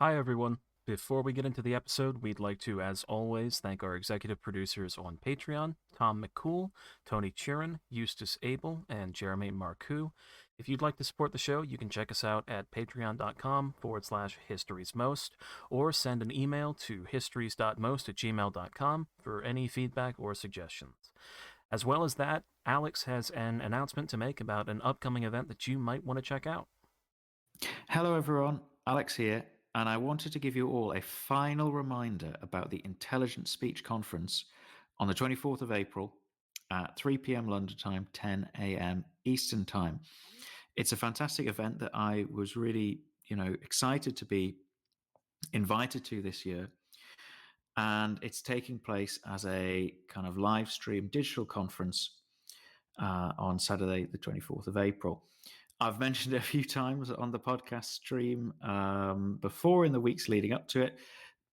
Hi, everyone. Before we get into the episode, we'd like to, as always, thank our executive producers on Patreon, Tom McCool, Tony Turrin, Justus Ebel, and Jeremy Marcoux. If you'd like to support the show, you can check us out at patreon.com/historiesmost, or send an email to histories.most@gmail.com for any feedback or suggestions. As well as that, Alex has an announcement to make about an upcoming event that you might want to check out. Hello, everyone. Alex here, and I wanted to give you all a final reminder about the Intelligent Speech Conference on the 24th of April at 3 p.m. London time, 10 a.m. Eastern time. It's a fantastic event that I was really, excited to be invited to this year. And it's taking place as a kind of live stream digital conference on Saturday, the 24th of April. I've mentioned it a few times on the podcast stream before in the weeks leading up to it.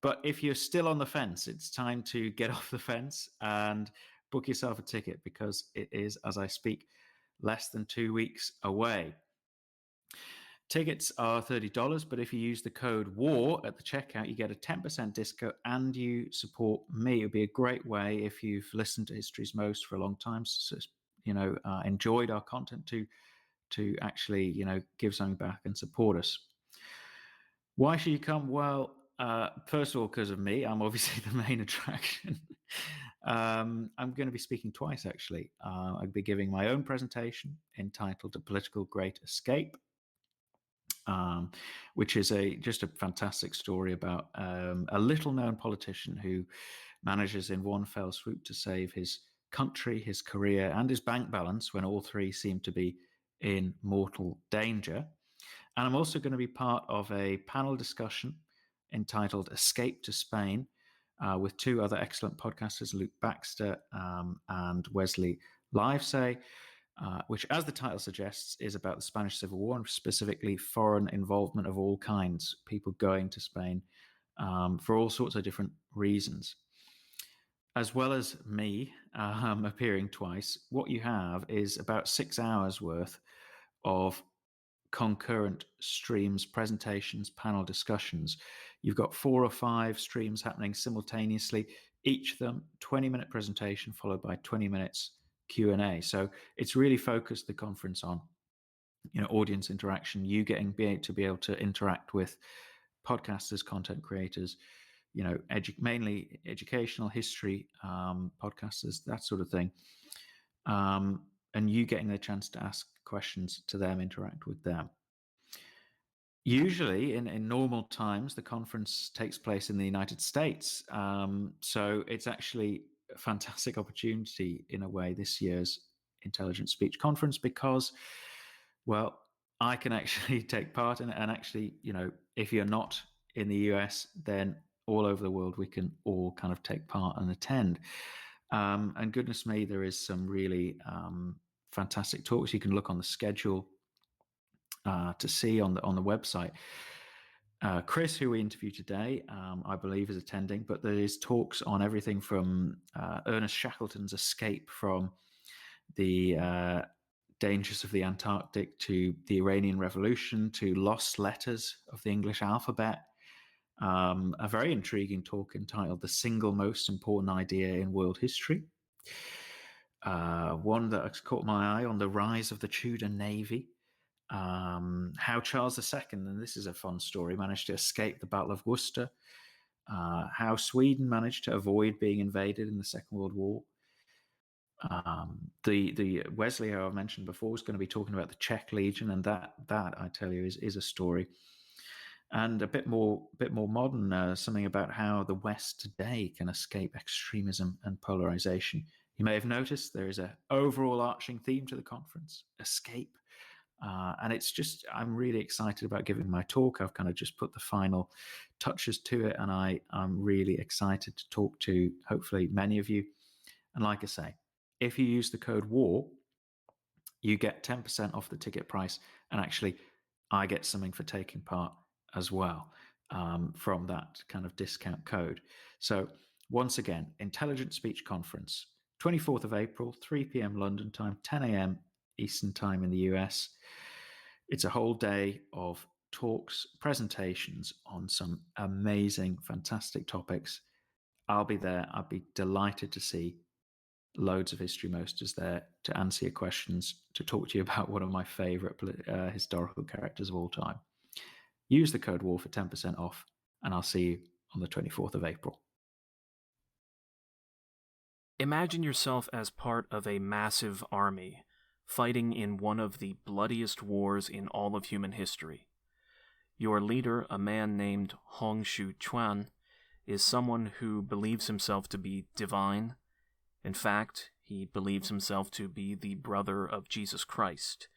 But if you're still on the fence, it's time to get off the fence and book yourself a ticket, because it is, as I speak, less than 2 weeks away. Tickets are $30, but if you use the code WAR at the checkout, you get a 10% discount and you support me. It would be a great way, if you've listened to History's Most for a long time, enjoyed our content, to actually, give something back and support us. Why should you come? Well, first of all, because of me. I'm obviously the main attraction. I'm going to be speaking twice, actually. I'll be giving my own presentation entitled A Political Great Escape, which is just a fantastic story about a little-known politician who manages in one fell swoop to save his country, his career, and his bank balance when all three seem to be in mortal danger. And I'm also going to be part of a panel discussion entitled Escape to Spain with two other excellent podcasters, Luke Baxter and Wesley Livesay, which, as the title suggests, is about the Spanish Civil War and specifically foreign involvement of all kinds, people going to Spain for all sorts of different reasons. As well as me appearing twice, what you have is about 6 hours worth of concurrent streams, presentations, panel discussions. You've got 4 or 5 streams happening simultaneously, each of them 20-minute presentation followed by 20 minutes Q&A. So it's really focused the conference on, audience interaction, you being able to interact with podcasters, content creators, mainly educational history podcasters, that sort of thing. And you getting the chance to ask questions to them, interact with them. Usually in normal times, the conference takes place in the United States. So it's actually a fantastic opportunity in a way, this year's Intelligent Speech Conference, because, well, I can actually take part in it. And actually, if you're not in the US, then all over the world, we can all kind of take part and attend. And goodness me, there is some really fantastic talks. You can look on the schedule to see on the website. Chris, who we interviewed today, I believe is attending, but there is talks on everything from Ernest Shackleton's escape from the dangers of the Antarctic to the Iranian Revolution to lost letters of the English alphabet. A very intriguing talk entitled The Single Most Important Idea in World History. One that has caught my eye on the rise of the Tudor Navy. How Charles II, and this is a fun story, managed to escape the Battle of Worcester. How Sweden managed to avoid being invaded in the Second World War. The Wesley, who I mentioned before, is going to be talking about the Czech Legion, and that I tell you is a story. And a bit more modern, something about how the West today can escape extremism and polarization. You may have noticed there is an overall arching theme to the conference: escape. And it's just, I'm really excited about giving my talk. I've kind of just put the final touches to it, and I'm really excited to talk to hopefully many of you. And like I say, if you use the code WAR, you get 10% off the ticket price, and actually I get something for taking part as well from that kind of discount code. So once again, Intelligent Speech Conference, 24th of April, 3 p.m. London time, 10 a.m. Eastern time in the US. It's a whole day of talks, presentations on some amazing, fantastic topics. I'll be there. I'll be delighted to see loads of History Mosters there to answer your questions, to talk to you about one of my favorite historical characters of all time. Use the code WAR for 10% off, and I'll see you on the 24th of April. Imagine yourself as part of a massive army, fighting in one of the bloodiest wars in all of human history. Your leader, a man named Hong Xiuquan, is someone who believes himself to be divine. In fact, he believes himself to be the brother of Jesus Christ.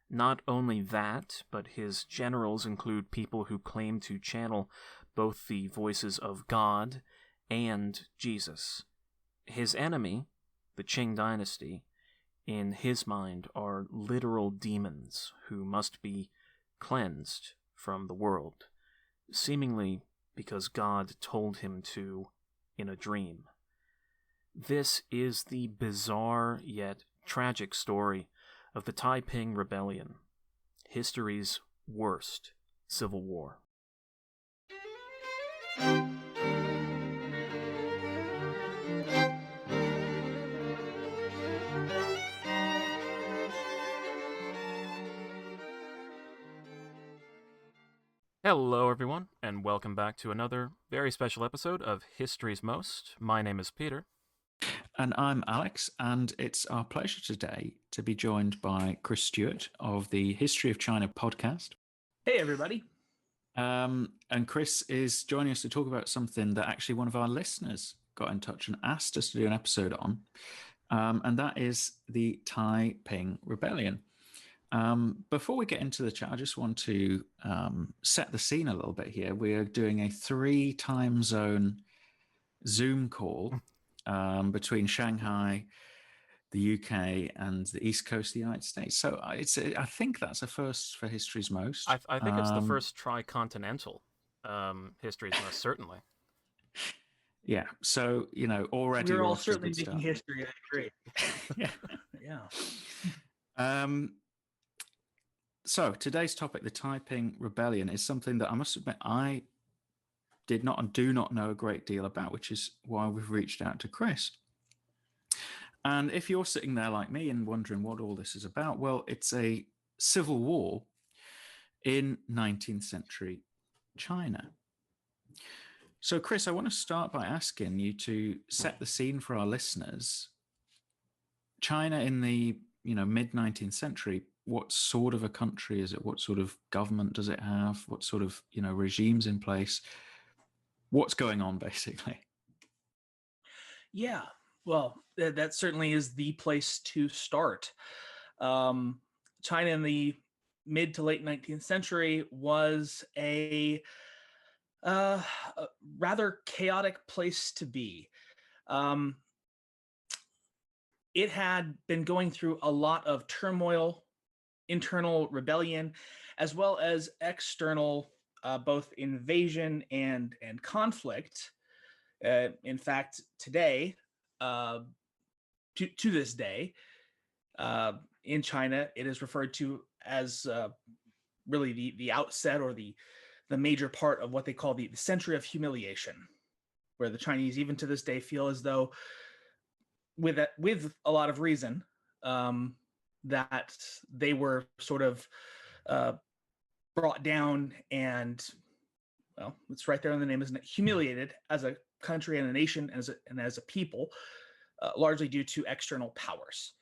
Not only that, but his generals include people who claim to channel both the voices of God and Jesus. His enemy, the Qing Dynasty, in his mind are literal demons who must be cleansed from the world, seemingly because God told him to in a dream. This is the bizarre yet tragic story of the Taiping Rebellion, history's worst civil war. Hello, everyone, and welcome back to another very special episode of History's Most. My name is Peter. And I'm Alex, and it's our pleasure today to be joined by Chris Stewart of the History of China podcast. Hey, everybody. And Chris is joining us to talk about something that actually one of our listeners got in touch and asked us to do an episode on, and that is the Taiping Rebellion. Before we get into the chat, I just want to set the scene a little bit here. We are doing a 3 time zone Zoom call between Shanghai, the UK, and the East Coast of the United States. So I think that's a first for History's Most. I think it's the first tri-continental History's Most, certainly. Yeah. So, already we're all certainly making history. I agree. Yeah. So today's topic, the Taiping Rebellion, is something that I must admit I did not and do not know a great deal about, which is why we've reached out to Chris. And if you're sitting there like me and wondering what all this is about, well, it's a civil war in 19th century China. So, Chris, I want to start by asking you to set the scene for our listeners. China in the mid-19th century, what sort of a country is it? What sort of government does it have? What sort of regimes in place? What's going on, basically? Yeah, well, that certainly is the place to start. China in the mid to late 19th century was a rather chaotic place to be. It had been going through a lot of turmoil, internal rebellion, as well as external both invasion and conflict. In fact, today, to this day, in China, it is referred to as really the outset or the major part of what they call the Century of Humiliation, where the Chinese, even to this day, feel as though, with a lot of reason, that they were sort of brought down and, well, it's right there in the name, isn't it? Humiliated as a country and a nation and as a people, largely due to external powers.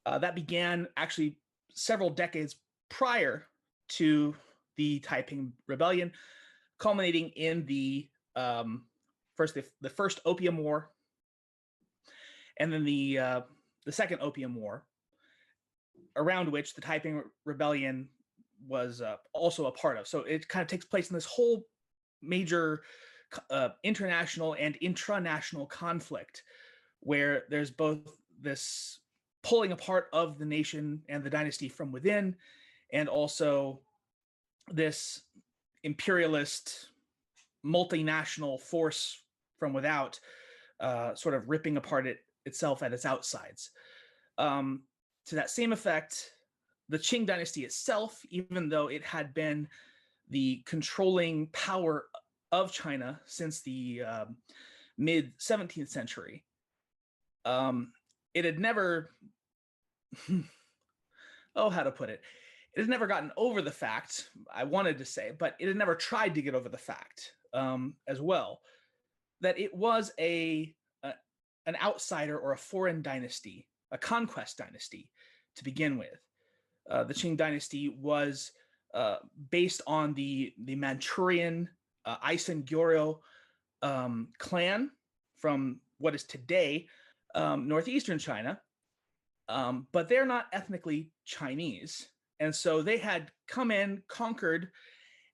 That began actually several decades prior to the Taiping Rebellion, culminating in the first Opium War, and then the Second Opium War, around which the Taiping Rebellion was also a part of. So it kind of takes place in this whole major international and intranational conflict, where there's both this pulling apart of the nation and the dynasty from within, and also this imperialist multinational force from without, sort of ripping apart itself at its outsides. To that same effect, the Qing Dynasty itself, even though it had been the controlling power of China since the mid 17th century. It had never, how to put it? It had never gotten over the fact, I wanted to say, but it had never tried to get over the fact as well, that it was an outsider or a foreign dynasty, a conquest dynasty to begin with. The Qing Dynasty was based on the Manchurian Isen Goryeo clan from what is today northeastern China, but they're not ethnically Chinese. And so they had come in, conquered,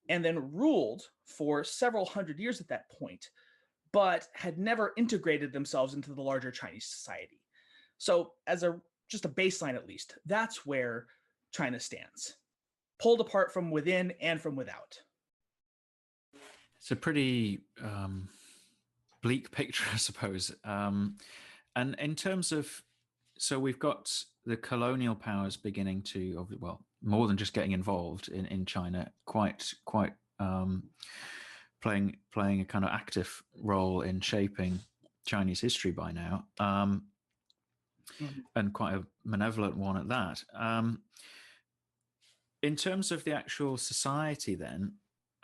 and then ruled for several hundred years at that point, but had never integrated themselves into the larger Chinese society. So as just a baseline, at least, that's where China stands, pulled apart from within and from without. It's a pretty bleak picture, I suppose. And in terms of, so we've got the colonial powers beginning to, well, more than just getting involved in China, quite playing a kind of active role in shaping Chinese history by now, and quite a malevolent one at that. In terms of the actual society, then,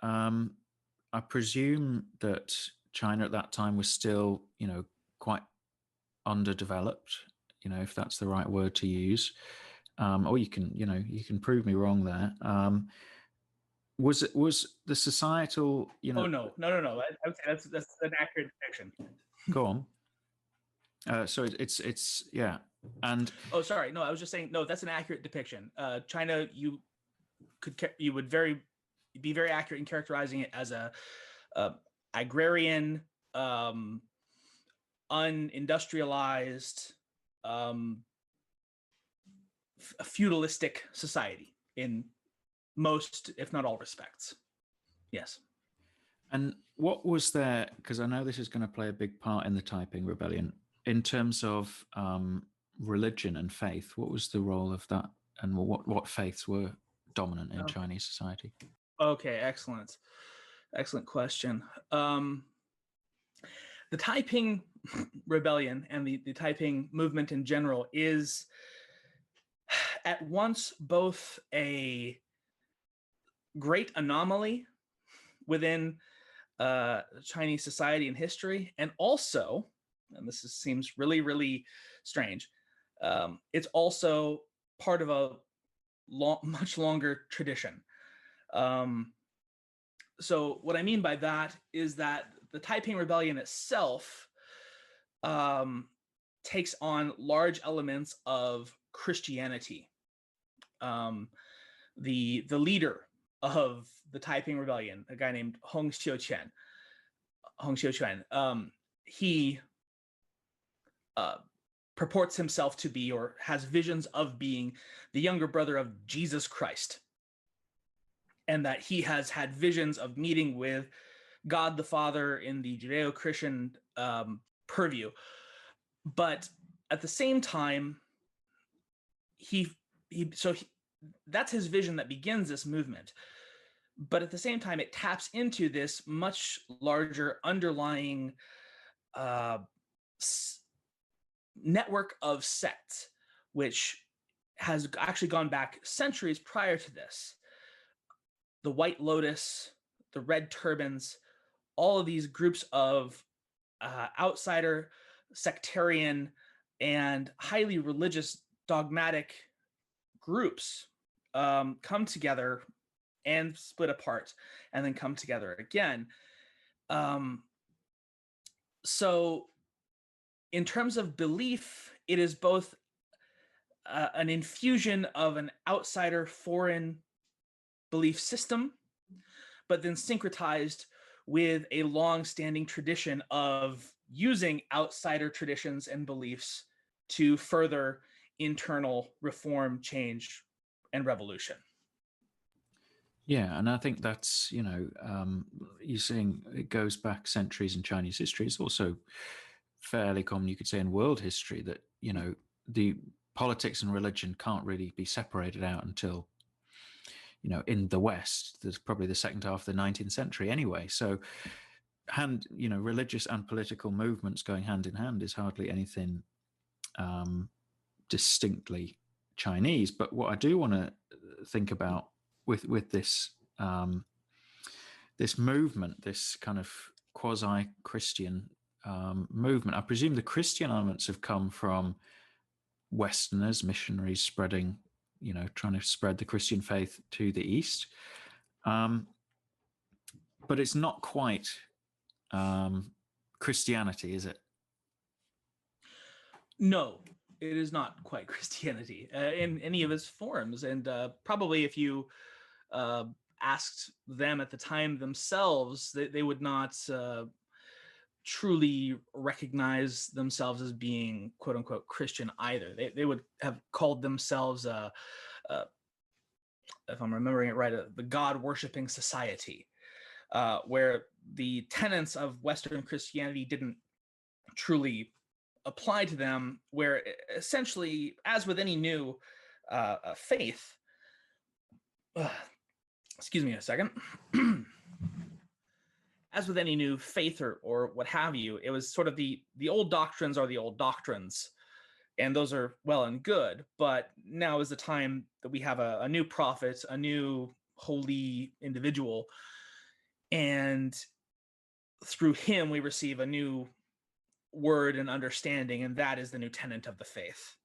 I presume that China at that time was still, quite underdeveloped, if that's the right word to use. Or you can prove me wrong there. Was the societal, Oh no! I would say that's an accurate depiction. Go on. So it's yeah. And oh, sorry, no, I was just saying no. That's an accurate depiction. China, you would be very accurate in characterizing it as a agrarian, unindustrialized, feudalistic society in most, if not all, respects. Yes. And what was there, because I know this is going to play a big part in the Taiping Rebellion, in terms of religion and faith, what was the role of that, and what faiths were dominant in Chinese society? Okay, excellent question. The Taiping Rebellion and the Taiping movement in general is at once both a great anomaly within Chinese society and history, and also, and this seems really, really strange, it's also part of a much longer tradition. So what I mean by that is that the Taiping Rebellion itself takes on large elements of Christianity. The leader of the Taiping Rebellion, a guy named Hong Xiuquan, he purports himself to be, or has visions of being, the younger brother of Jesus Christ, and that he has had visions of meeting with God the Father in the Judeo-Christian purview. But at the same time, that's his vision that begins this movement. But at the same time, it taps into this much larger underlying network of sects, which has actually gone back centuries prior to this. The White Lotus, the Red Turbans, all of these groups of outsider, sectarian, and highly religious, dogmatic groups come together and split apart, and then come together again. So in terms of belief, it is both an infusion of an outsider foreign belief system, but then syncretized with a long-standing tradition of using outsider traditions and beliefs to further internal reform, change, and revolution. Yeah, and I think that's, you're saying it goes back centuries in Chinese history. It's also fairly common, you could say, in world history that, the politics and religion can't really be separated out until, in the West. There's probably the second half of the 19th century anyway. So religious and political movements going hand in hand is hardly anything distinctly Chinese. But what I do want to think about with this this movement, this kind of quasi-Christian movement, I presume the Christian elements have come from Westerners, missionaries spreading, trying to spread the Christian faith to the East. But it's not quite Christianity, is it? No, it is not quite Christianity in any of its forms. And probably if you asked them at the time themselves, they would not truly recognize themselves as being quote unquote Christian either. They would have called themselves, if I'm remembering it right, the God worshipping society, where the tenets of Western Christianity didn't truly apply to them, where essentially, as with any new faith, excuse me a second. As with any new faith or what have you, it was sort of the old doctrines are the old doctrines, and those are well and good. But now is the time that we have a new prophet, a new holy individual, and through him we receive a new word and understanding, and that is the new tenet of the faith.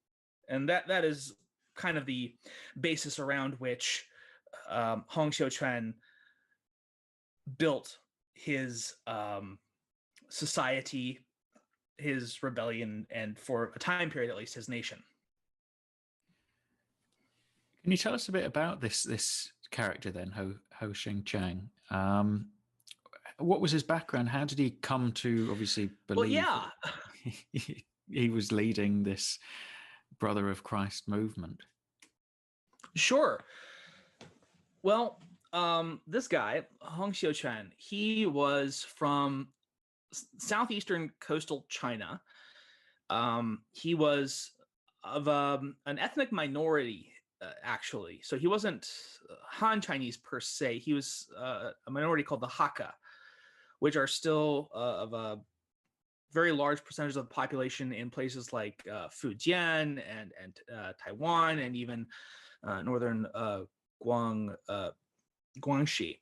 And that is kind of the basis around which Hong Xiuquan built his society, his rebellion, and for a time period at least his nation. Can you tell us a bit about this character then, Ho Ching Chang? What was his background? How did he come to obviously believe he was leading this Brother of Christ movement? Sure. Well, this guy, Hong Xiuquan, he was from southeastern coastal China. He was of an ethnic minority, actually. So he wasn't Han Chinese per se. He was a minority called the Hakka, which are still of a very large percentage of the population in places like Fujian and Taiwan, and even northern Guangxi.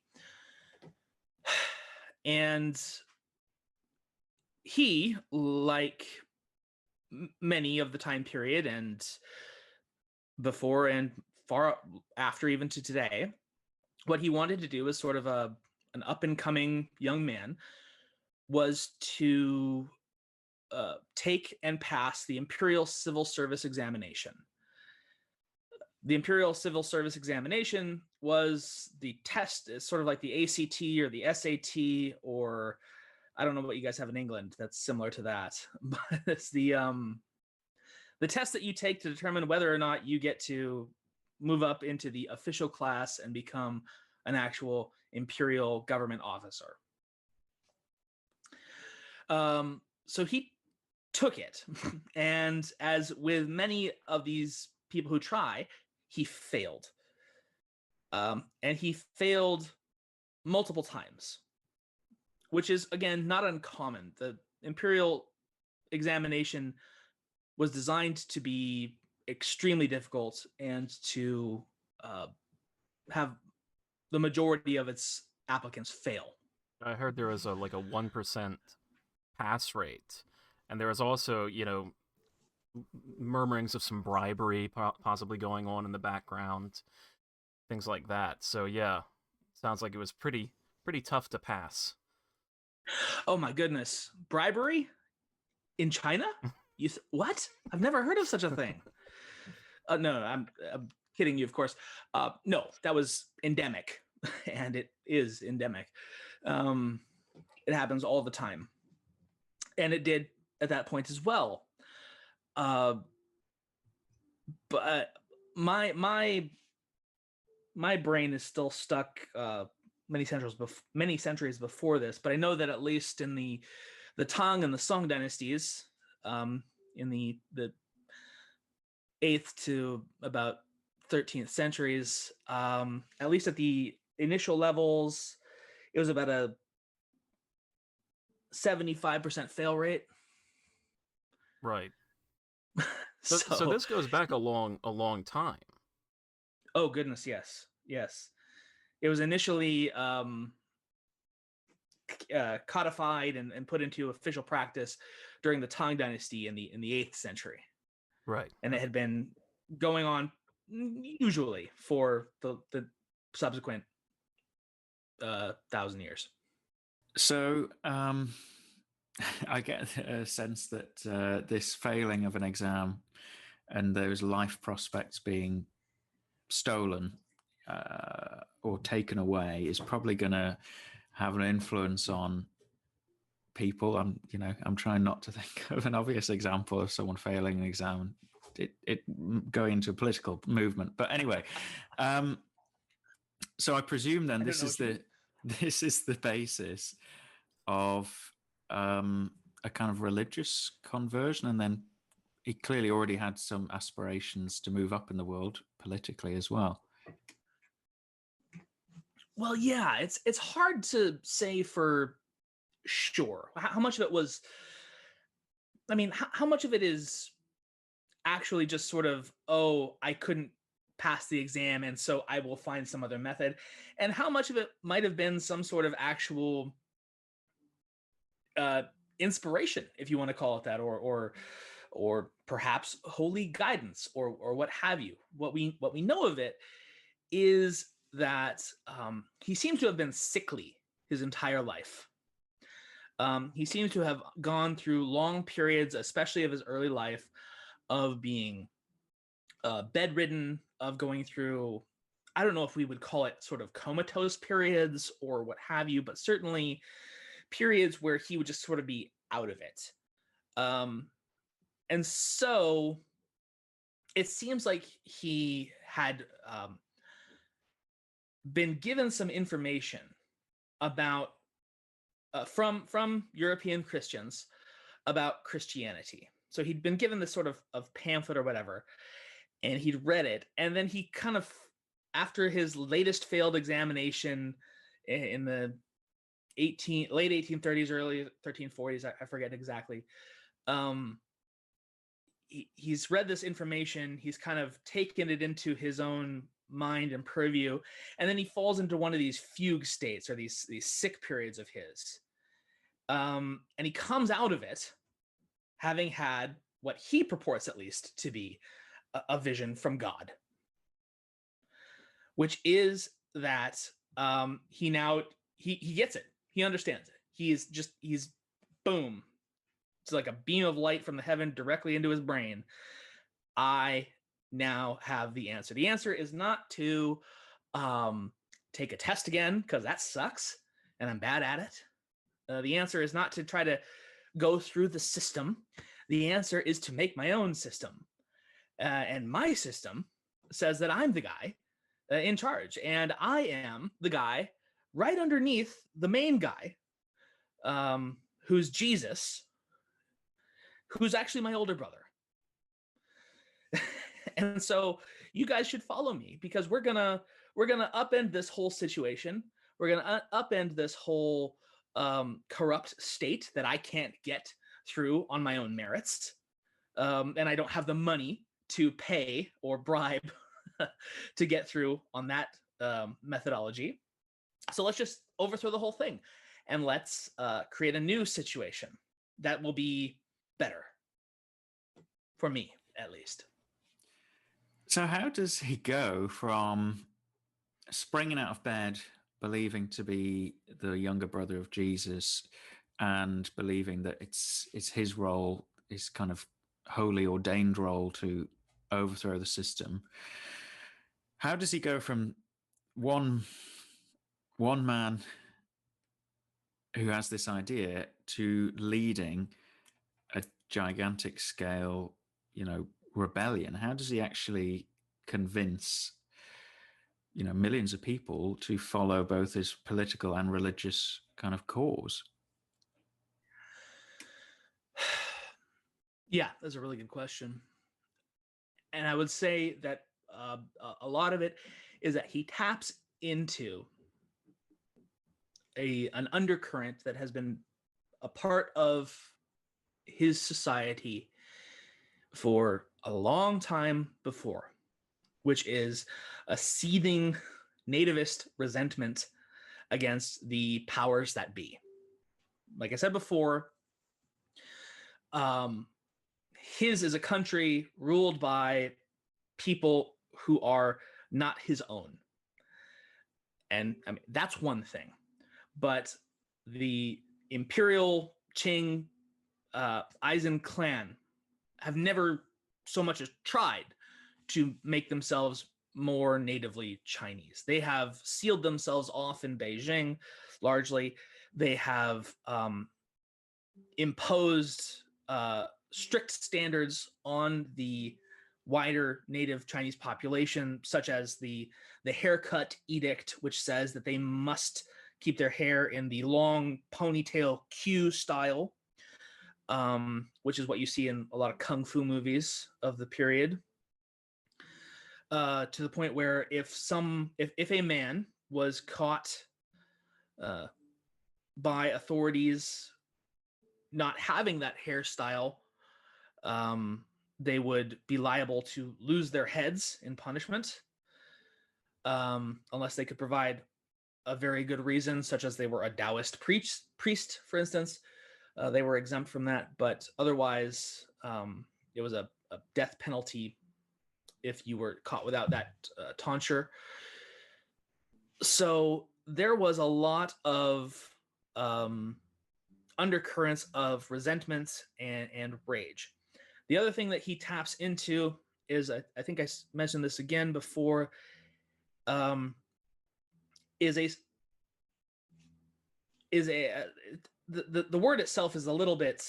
And he, like many of the time period and before and far after even to today, what he wanted to do as sort of an up-and-coming young man was to take and pass the Imperial Civil Service examination. The Imperial Civil Service examination was the test, it's sort of like the ACT or the SAT, or I don't know what you guys have in England that's similar to that, but it's the test that you take to determine whether or not you get to move up into the official class and become an actual imperial government officer. So he took it, and as with many of these people who try, he failed. And he failed multiple times, which is, again, not uncommon. The imperial examination was designed to be extremely difficult and to have the majority of its applicants fail. I heard there was a 1% pass rate, and there was also, murmurings of some bribery possibly going on in the background, things like that. So yeah, sounds like it was pretty tough to pass. Oh my goodness, bribery in China? What? I've never heard of such a thing. No, I'm kidding you, of course. No, that was endemic, and it is endemic. It happens all the time, and it did at that point as well. But my brain is still stuck many centuries before this. But I know that at least in the Tang and the Song dynasties, in the 8th to about 13th centuries. At least at the initial levels, it was about a 75% fail rate. Right. So So this goes back a long time. Oh goodness, yes. It was initially codified and put into official practice during the Tang Dynasty in the 8th century, Right. and it had been going on usually for the subsequent 1,000 years. So I get a sense that this failing of an exam and those life prospects being stolen or taken away is probably going to have an influence on people. I'm trying not to think of an obvious example of someone failing an exam, it going into a political movement. But anyway, so I presume then this is the basis of a kind of religious conversion, and then he clearly already had some aspirations to move up in the world politically as well. Well, yeah, it's hard to say for sure how much of it was. I mean, how much of it is actually just sort of, oh, I couldn't pass the exam, and so I will find some other method, and how much of it might have been some sort of actual inspiration, if you want to call it that, or perhaps holy guidance, or what have you. What we know of it is that he seems to have been sickly his entire life. He seems to have gone through long periods, especially of his early life, of being bedridden, of going through, I don't know if we would call it sort of comatose periods or what have you, but certainly periods where he would just sort of be out of it. And so it seems like he had been given some information about from European Christians about Christianity. So he'd been given this sort of pamphlet or whatever, and he'd read it, and then he kind of, after his latest failed examination in the late 1830s, early 1340s, I forget exactly. He's read this information, he's kind of taken it into his own mind and purview, and then he falls into one of these fugue states, or these sick periods of his. And he comes out of it having had what he purports, at least, to be a vision from God, which is that he gets it. He understands it. He's boom. It's like a beam of light from the heaven directly into his brain. I now have the answer. The answer is not to take a test again, because that sucks and I'm bad at it. The answer is not to try to go through the system. The answer is to make my own system. And my system says that I'm the guy in charge, and I am the guy right underneath the main guy, who's Jesus, who's actually my older brother. And so you guys should follow me, because we're gonna upend this whole situation. We're gonna upend this whole corrupt state that I can't get through on my own merits, and I don't have the money to pay or bribe to get through on that methodology. So let's just overthrow the whole thing, and let's create a new situation that will be better for me, at least. So how does he go from springing out of bed, believing to be the younger brother of Jesus, and believing that it's his role, his kind of holy ordained role, to overthrow the system? How does he go from one man who has this idea to leading a gigantic scale, rebellion? How does he actually convince, millions of people to follow both his political and religious kind of cause? Yeah, that's a really good question. And I would say that a lot of it is that he taps into an undercurrent that has been a part of his society for a long time before, which is a seething nativist resentment against the powers that be. Like I said before, his is a country ruled by people who are not his own. And I mean, that's one thing. But the Imperial Qing Eisen clan have never so much as tried to make themselves more natively Chinese. They have sealed themselves off in Beijing, largely. They have imposed strict standards on the wider native Chinese population, such as the haircut edict, which says that they must keep their hair in the long ponytail Q style, which is what you see in a lot of kung fu movies of the period. To the point where if a man was caught by authorities not having that hairstyle, they would be liable to lose their heads in punishment, unless they could provide a very good reason, such as they were a Taoist priest, for instance. They were exempt from that, but otherwise, it was a death penalty if you were caught without that tonsure. So there was a lot of undercurrents of resentment and rage. The other thing that he taps into is, I think I mentioned this again before, the word itself is a little bit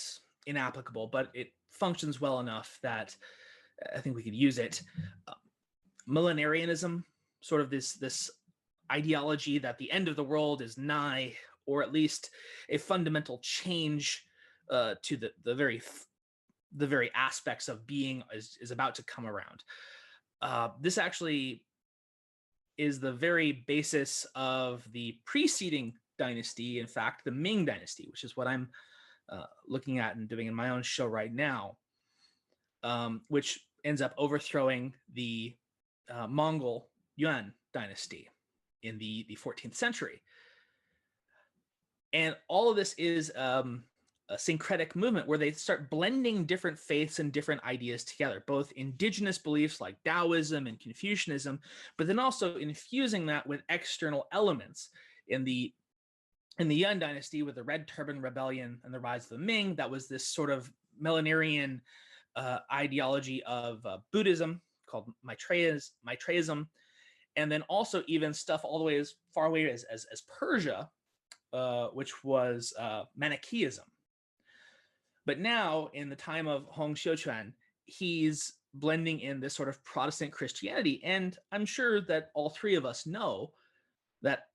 inapplicable, but it functions well enough that I think we could use it. Millenarianism, sort of this ideology that the end of the world is nigh, or at least a fundamental change to the very aspects of being is about to come around. This actually is the very basis of the preceding dynasty, in fact, the Ming Dynasty, which is what I'm looking at and doing in my own show right now, which ends up overthrowing the Mongol Yuan Dynasty in the 14th century. And all of this is a syncretic movement where they start blending different faiths and different ideas together, both indigenous beliefs like Taoism and Confucianism, but then also infusing that with external elements. In the Yuan Dynasty, with the Red Turban Rebellion and the rise of the Ming, that was this sort of millenarian ideology of Buddhism called Maitreism, and then also even stuff all the way as far away as Persia, which was Manichaeism. But now, in the time of Hong Xiuquan, he's blending in this sort of Protestant Christianity, and I'm sure that all three of us know that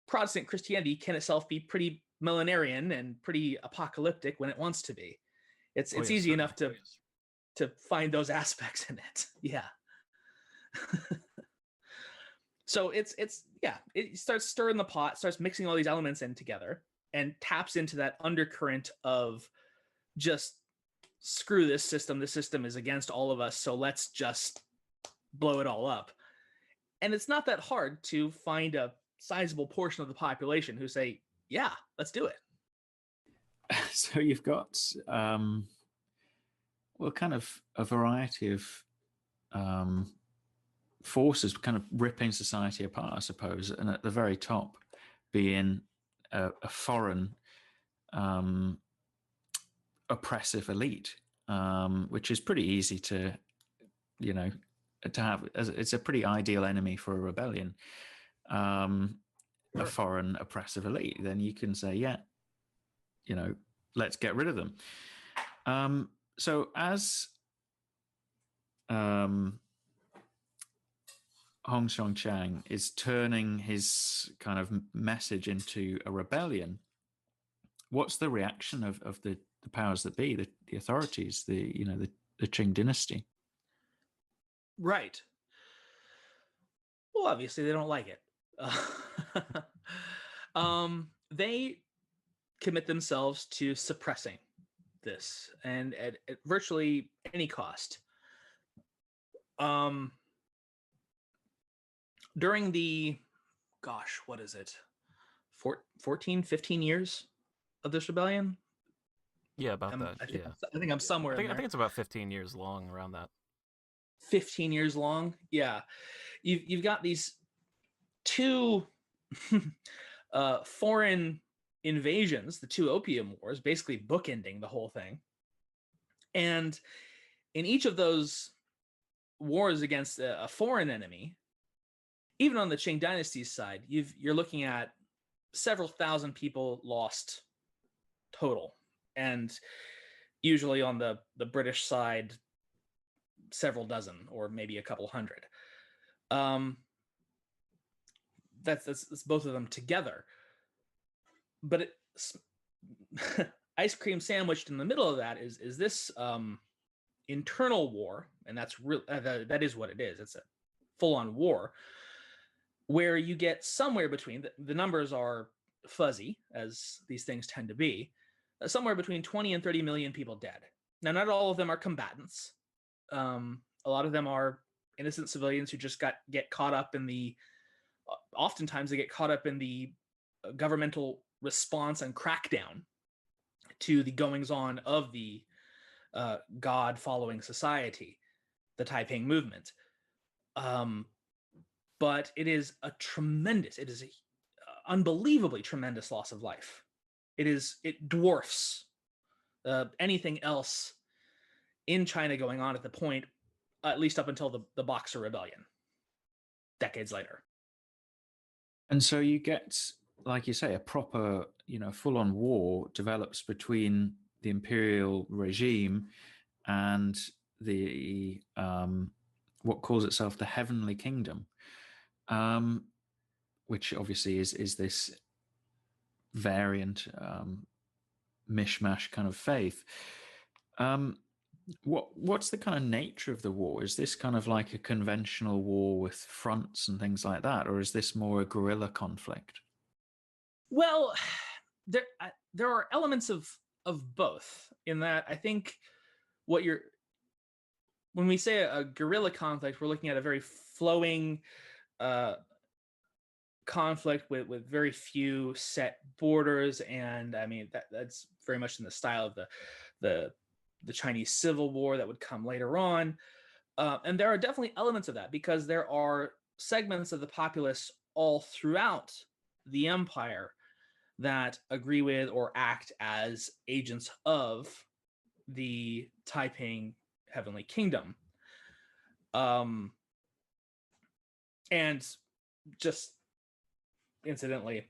Protestant Christianity can itself be pretty millenarian and pretty apocalyptic when it wants to be. It's easy enough to find those aspects in it. Yeah. So it starts stirring the pot, starts mixing all these elements in together, and taps into that undercurrent of just screw this system. This system is against all of us, so let's just blow it all up. And it's not that hard to find a sizable portion of the population who say, yeah, let's do it. So you've got kind of a variety of forces kind of ripping society apart, I suppose, and at the very top being a foreign oppressive elite, which is pretty easy to have. It's a pretty ideal enemy for a rebellion, a foreign oppressive elite. Then you can say, yeah, let's get rid of them. So as Hong Xiuquan is turning his kind of message into a rebellion, what's the reaction of the powers that be, the authorities, the Qing Dynasty? Right. Well, obviously they don't like it. They commit themselves to suppressing this, and at virtually any cost. During the, gosh, what is it? 14, 15 years of this rebellion? Yeah, about that. Yeah. I think I'm somewhere in I there. think it's about 15 years long, around that. 15 years long. Yeah. You've got these two foreign invasions, the two opium wars, basically bookending the whole thing. And in each of those wars against a foreign enemy, even on the Qing Dynasty's side, you're looking at several thousand people lost total, and usually on the British side, several dozen or maybe a couple hundred. That's both of them together. But ice cream sandwiched in the middle of that is this internal war, and that's real. That is what it is. It's a full-on war where you get somewhere between the numbers are fuzzy, as these things tend to be, somewhere between 20 and 30 million people dead. Now, not all of them are combatants. A lot of them are innocent civilians who just get caught up in the. Oftentimes, they get caught up in the governmental response and crackdown to the goings-on of the God-following society, the Taiping movement. But it is a unbelievably tremendous loss of life. It dwarfs anything else in China going on at the point, at least up until the Boxer Rebellion, decades later. And so you get, like you say, a proper, full-on war develops between the imperial regime and the what calls itself the Heavenly Kingdom, which obviously is this variant mishmash kind of faith. What's the kind of nature of the war? Is this kind of like a conventional war with fronts and things like that, or is this more a guerrilla conflict? Well, there are elements of both, in that I think when we say a guerrilla conflict, we're looking at a very flowing conflict with very few set borders, and I mean that's very much in the style of the Chinese Civil War that would come later on. And there are definitely elements of that, because there are segments of the populace all throughout the empire that agree with or act as agents of the Taiping Heavenly Kingdom. And just incidentally,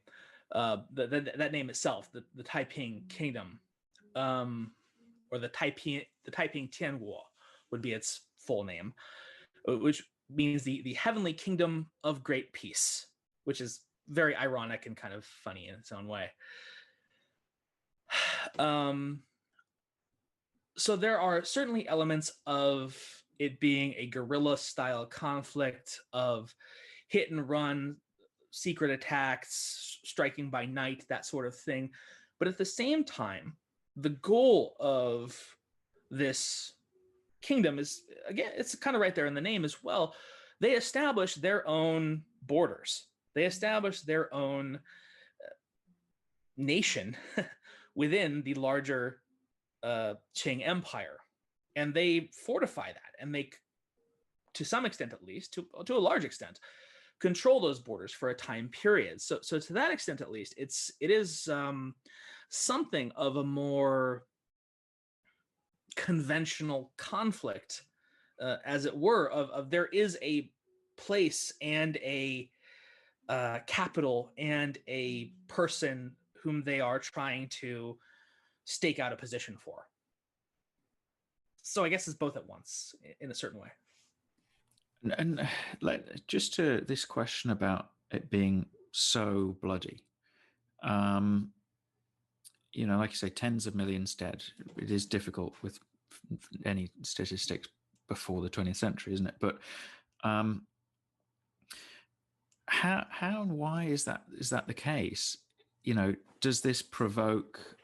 that name itself, the Taiping Kingdom, or the Taiping Tianguo would be its full name, which means the Heavenly Kingdom of Great Peace, which is very ironic and kind of funny in its own way. So there are certainly elements of it being a guerrilla-style conflict of hit and run, secret attacks, striking by night, that sort of thing. But at the same time, the goal of this kingdom is, again, it's kind of right there in the name as well. They establish their own borders. They establish their own nation within the larger Qing Empire. And they fortify that and make, to some extent at least, to a large extent, control those borders for a time period. So to that extent at least, it is something of a more conventional conflict, as it were, of there is a place and a capital and a person whom they are trying to stake out a position for. So I guess it's both at once in a certain way. And just to this question about it being so bloody, like you say, tens of millions dead. It is difficult with any statistics before the 20th century, isn't it? But how and why is that the case? Does this provoke?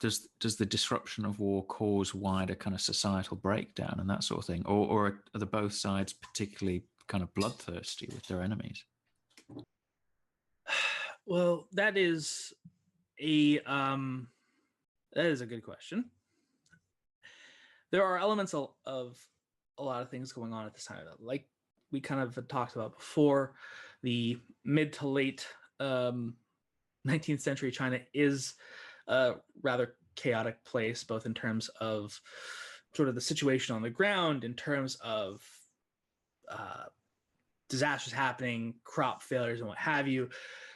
Does the disruption of war cause wider kind of societal breakdown and that sort of thing, or are the both sides particularly kind of bloodthirsty with their enemies? Well, that is a good question. There are elements of a lot of things going on at this time, like we kind of talked about before. The mid to late 19th century China is a rather chaotic place, both in terms of sort of the situation on the ground, in terms of disasters happening, crop failures, and what have you,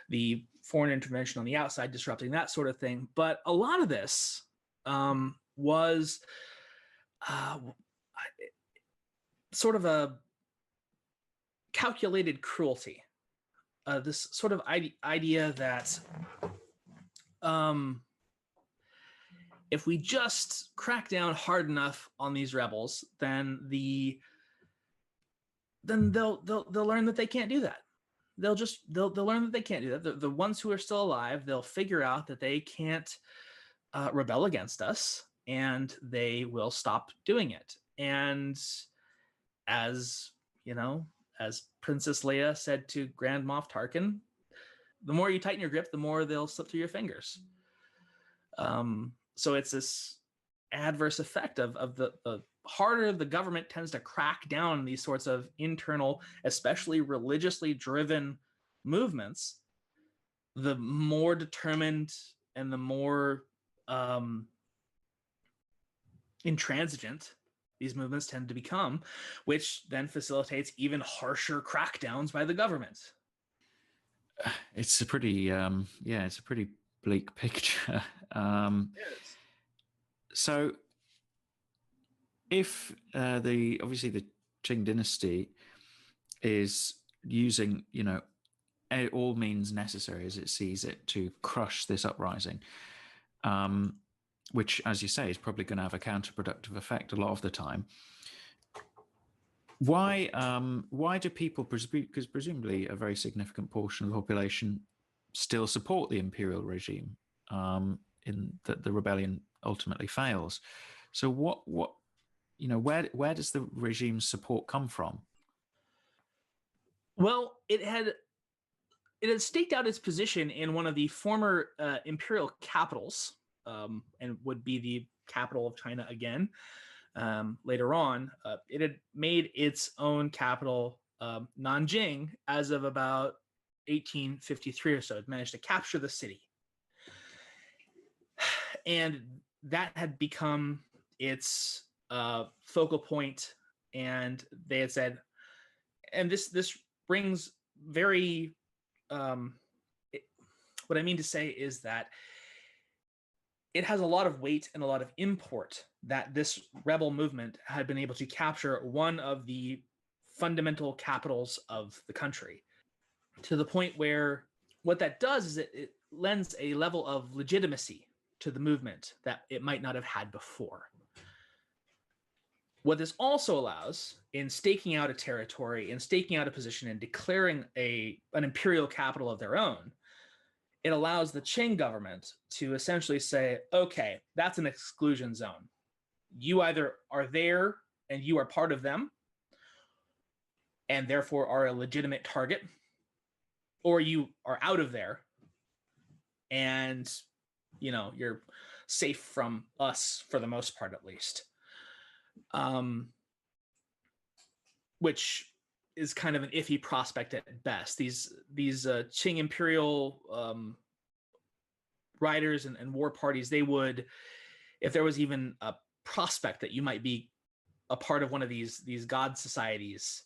the foreign intervention on the outside disrupting that sort of thing. But a lot of this was sort of a calculated cruelty. This sort of idea that if we just crack down hard enough on these rebels, then they'll learn that they can't do that. They'll learn that they can't do that. The ones who are still alive, they'll figure out that they can't rebel against us, and they will stop doing it. And as Princess Leia said to Grand Moff Tarkin, the more you tighten your grip, the more they'll slip through your fingers. So it's this adverse effect of the harder the government tends to crack down on these sorts of internal, especially religiously driven movements, the more determined and the more intransigent these movements tend to become, which then facilitates even harsher crackdowns by the government. It's a pretty it's a pretty bleak picture. So if obviously the Qing Dynasty is using all means necessary as it sees it to crush this uprising, which, as you say, is probably going to have a counterproductive effect a lot of the time. Why do people, because presumably a very significant portion of the population still support the imperial regime, in that the rebellion ultimately fails? So where does the regime's support come from? Well, it had staked out its position in one of the former imperial capitals, and would be the capital of China again later on. It had made its own capital, Nanjing, as of about 1853 or so. It managed to capture the city. And that had become its focal point. And they had said, and this brings very, what I mean to say is that it has a lot of weight and a lot of import that this rebel movement had been able to capture one of the fundamental capitals of the country, to the point where what that does is it lends a level of legitimacy to the movement that it might not have had before. What this also allows, in staking out a territory and staking out a position and declaring an imperial capital of their own, it allows the Qing government to essentially say, okay, that's an exclusion zone. You either are there and you are part of them and therefore are a legitimate target, or you are out of there and you're safe from us for the most part, at least. Which is kind of an iffy prospect at best. These Qing imperial riders and war parties, they would, if there was even a prospect that you might be a part of one of these god societies,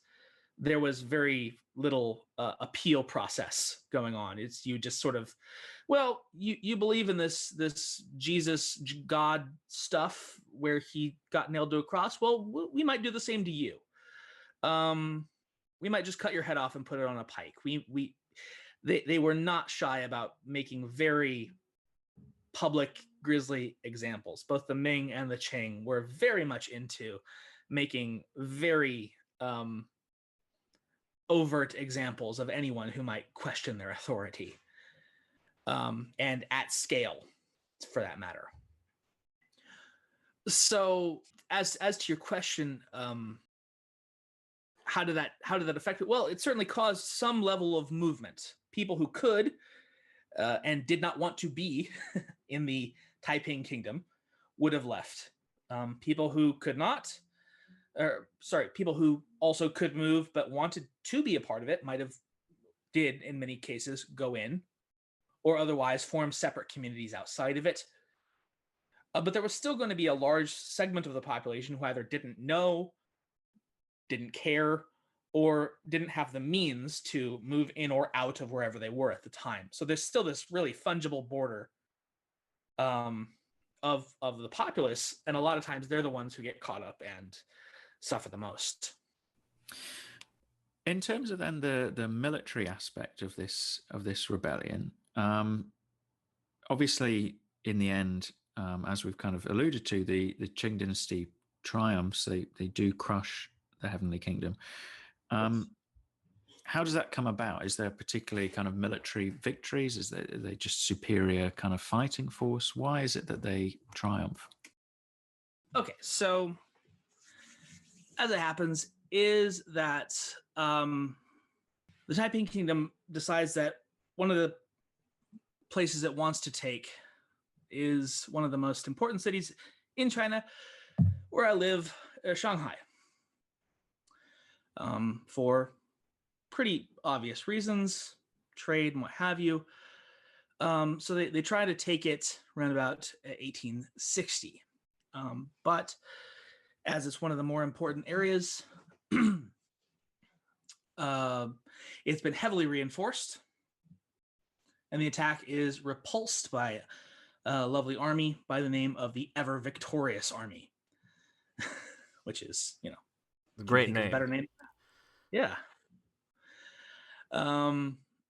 there was very little appeal process going on. It's you just sort of, well, you believe in this Jesus God stuff where he got nailed to a cross. Well, we might do the same to you. We might just cut your head off and put it on a pike. They were not shy about making very public grisly examples. Both the Ming and the Qing were very much into making very overt examples of anyone who might question their authority, and at scale, for that matter. So, as to your question, how did that affect it? Well, it certainly caused some level of movement. People who could and did not want to be in the Taiping Kingdom would have left. People who could not, people who also could move but wanted to be a part of it did in many cases go in, or otherwise form separate communities outside of it. But there was still going to be a large segment of the population who either didn't know, didn't care, or didn't have the means to move in or out of wherever they were at the time. So there's still this really fungible border of the populace, and a lot of times they're the ones who get caught up and suffer the most. In terms of then the military aspect of this rebellion, obviously in the end, as we've kind of alluded to, the Qing Dynasty triumphs. They do crush the Heavenly Kingdom. How does that come about? Is there particularly kind of military victories? Are they just superior kind of fighting force? Why is it that they triumph? Okay, so as it happens is that the Taiping Kingdom decides that one of the places it wants to take is one of the most important cities in China, where I live, Shanghai, for pretty obvious reasons, trade and what have you. So they try to take it around about 1860. But as it's one of the more important areas, it's been heavily reinforced, and the attack is repulsed by a lovely army by the name of the Ever Victorious Army, which is, a great name. A better name. Yeah.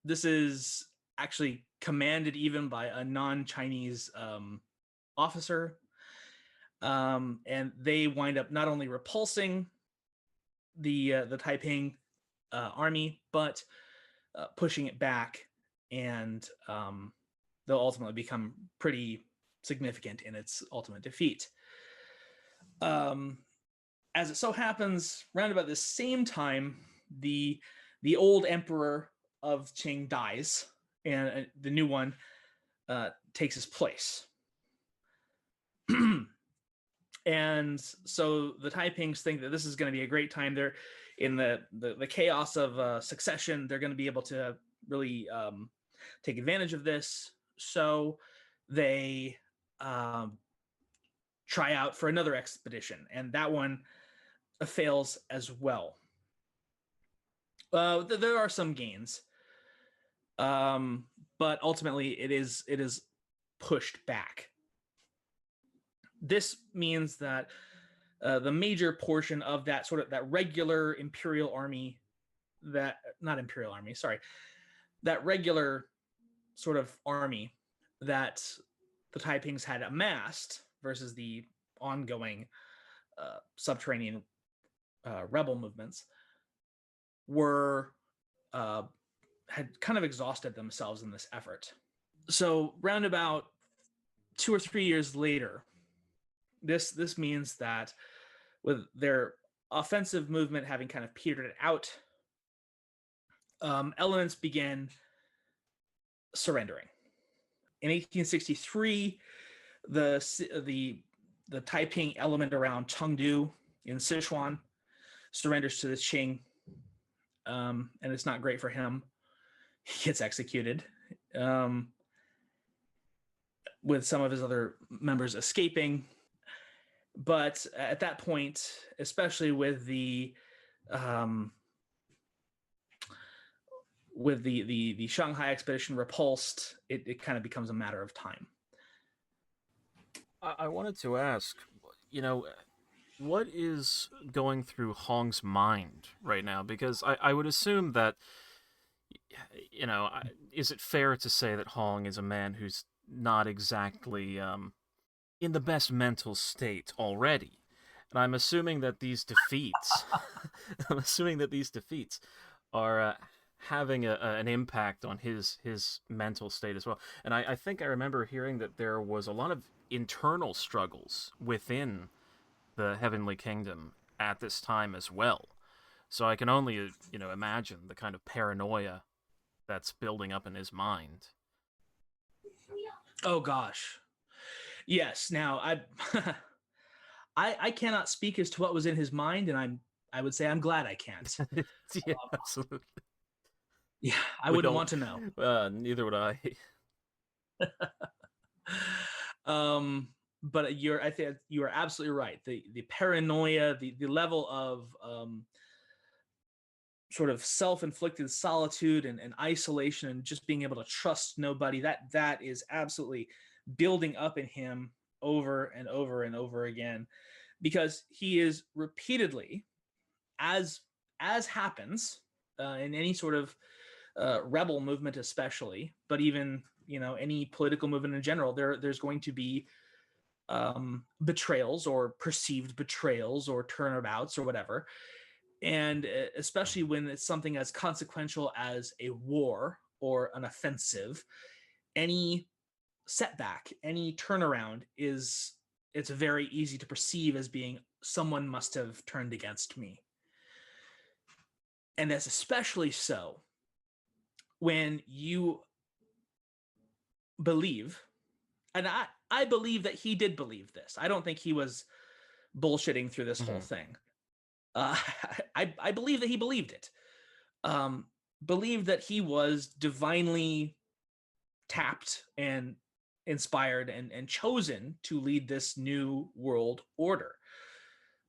This is actually commanded even by a non-Chinese officer, and they wind up not only repulsing the Taiping army, but pushing it back, and they'll ultimately become pretty significant in its ultimate defeat. As it so happens, round about the same time, the old emperor of Qing dies, and the new one takes his place. And so the Taipings think that this is going to be a great time. They're in the chaos of succession. They're going to be able to really take advantage of this. So they try out for another expedition, and that one fails as well. There are some gains, but ultimately it is pushed back. This means that the major portion of that that regular Imperial army, that regular sort of army that the Taipings had amassed versus the ongoing subterranean rebel movements had kind of exhausted themselves in this effort. So round about 2 or 3 years later, this means that with their offensive movement having kind of petered out, elements began surrendering. In 1863, the Taiping element around Chengdu in Sichuan surrenders to the Qing, and it's not great for him. He gets executed, with some of his other members escaping. But at that point, especially with the Shanghai expedition repulsed, it kind of becomes a matter of time. I wanted to ask, what is going through Hong's mind right now? Because I would assume that, is it fair to say that Hong is a man who's not exactly in the best mental state already? And I'm assuming that these defeats, are having an impact on his mental state as well. And I think I remember hearing that there was a lot of internal struggles within the Heavenly Kingdom at this time as well. So I can only imagine the kind of paranoia that's building up in his mind. Oh gosh. Yes. Now I cannot speak as to what was in his mind, and I would say I'm glad I can't. Yeah, absolutely. Yeah, I wouldn't want to know. Neither would I. But I think you are absolutely right. The paranoia, the level of sort of self-inflicted solitude and isolation, and just being able to trust nobody, that is absolutely building up in him over and over and over again, because he is repeatedly, as happens in any sort of rebel movement especially, but even any political movement in general, there's going to be betrayals or perceived betrayals or turnabouts or whatever. And especially when it's something as consequential as a war or an offensive, any setback, any turnaround it's very easy to perceive as being, someone must have turned against me. And that's especially so when you believe, and I believe that he did believe this. I don't think he was bullshitting through this whole thing. I believe that he believed it. Believed that he was divinely tapped and inspired and chosen to lead this new world order.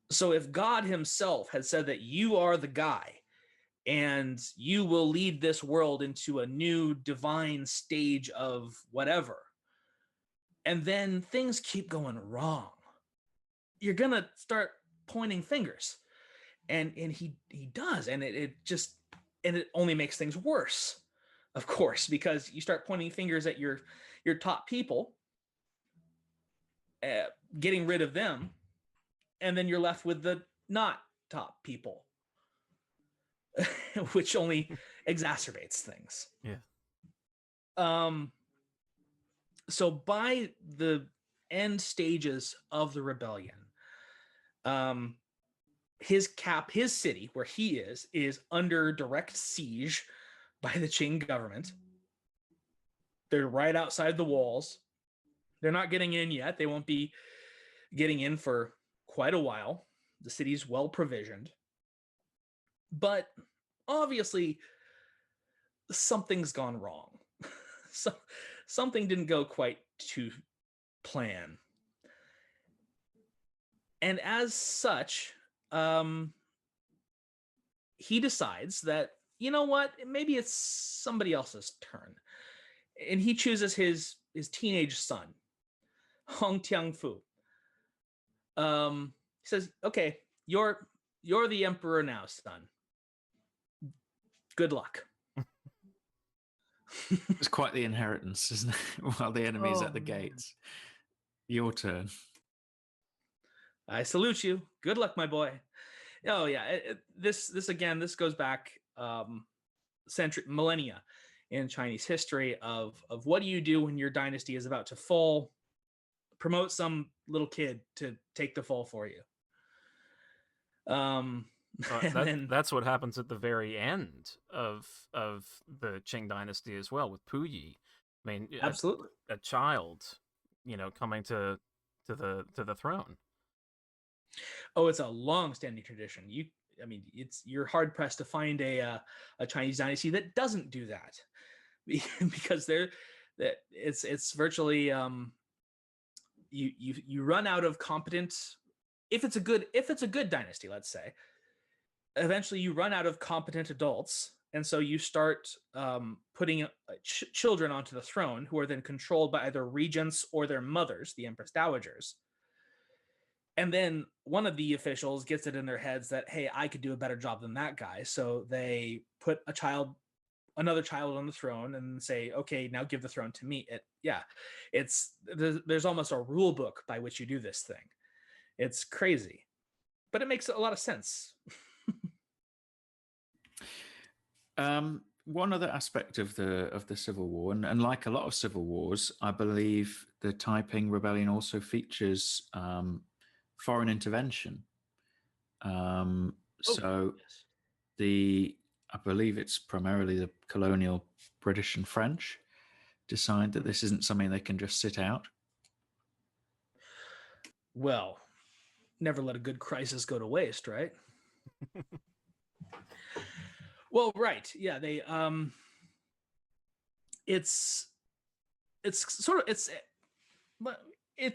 So if God himself had said that you are the guy and you will lead this world into a new divine stage of whatever, and then things keep going wrong, you're gonna start pointing fingers. And he does, and it only makes things worse, of course, because you start pointing fingers at your top people, getting rid of them, and then you're left with the not top people, which only exacerbates things. Yeah. So by the end stages of the rebellion, his city where he is under direct siege by the Qing government. They're right outside the walls. They're not getting in yet. They won't be getting in for quite a while. The city's well provisioned. But obviously, something's gone wrong. So something didn't go quite to plan. And as such, he decides that, you know what, maybe it's somebody else's turn. And he chooses his teenage son, Hong Xiuquan. He says, okay, you're the emperor now, son. Good luck. It's quite the inheritance, isn't it? While the enemy's at the gates. Your turn. I salute you. Good luck, my boy. Oh yeah, this goes back millennia in Chinese history of what do you do when your dynasty is about to fall? Promote some little kid to take the fall for you. That's what happens at the very end of the Qing Dynasty as well, with Puyi. I mean, absolutely, a child, coming to the throne. Oh, it's a long-standing tradition. You're hard pressed to find a Chinese dynasty that doesn't do that, because it's virtually you run out of competent. If it's a good dynasty, let's say, eventually you run out of competent adults, and so you start putting children onto the throne, who are then controlled by either regents or their mothers, the empress dowagers. And then one of the officials gets it in their heads that, hey, I could do a better job than that guy. So they put another child on the throne and say, okay, now give the throne to me. There's almost a rule book by which you do this thing. It's crazy, but it makes a lot of sense. One other aspect of the Civil War, and like a lot of civil wars, I believe the Taiping Rebellion also features foreign intervention. So Yes. I believe it's primarily the colonial British and French decide that this isn't something they can just sit out. Well, never let a good crisis go to waste, right? Well, right. Yeah, they it's sort of it's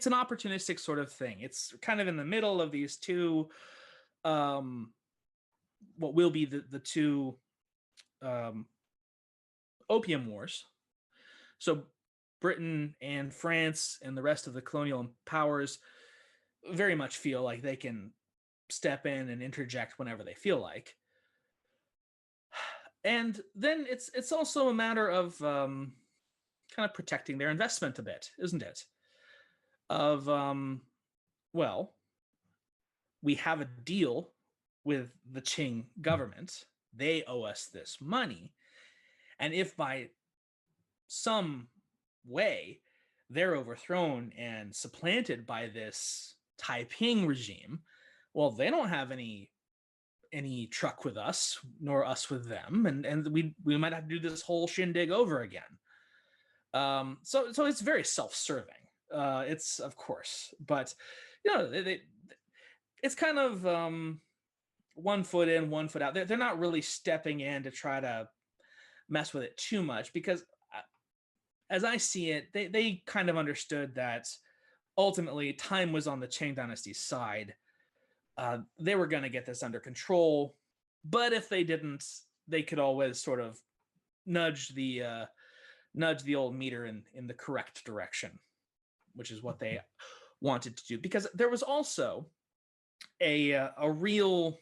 an opportunistic sort of thing. It's kind of in the middle of these two what will be the two um opium wars. So Britain and France and the rest of the colonial powers very much feel like they can step in and interject whenever they feel like. And then it's also a matter of kind of protecting their investment a bit, isn't it? Of well, we have a deal with the Qing government. They owe us this money. And if by some way they're overthrown and supplanted by this Taiping regime, well, they don't have any truck with us, nor us with them, and we might have to do this whole shindig over again. So it's very self-serving. It's of course, but it's kind of one foot in, one foot out. They're not really stepping in to try to mess with it too much because, as I see it, they kind of understood that ultimately time was on the Qing Dynasty's side. They were going to get this under control, but if they didn't, they could always sort of nudge the old meter in the correct direction, which is what they wanted to do. Because there was also a real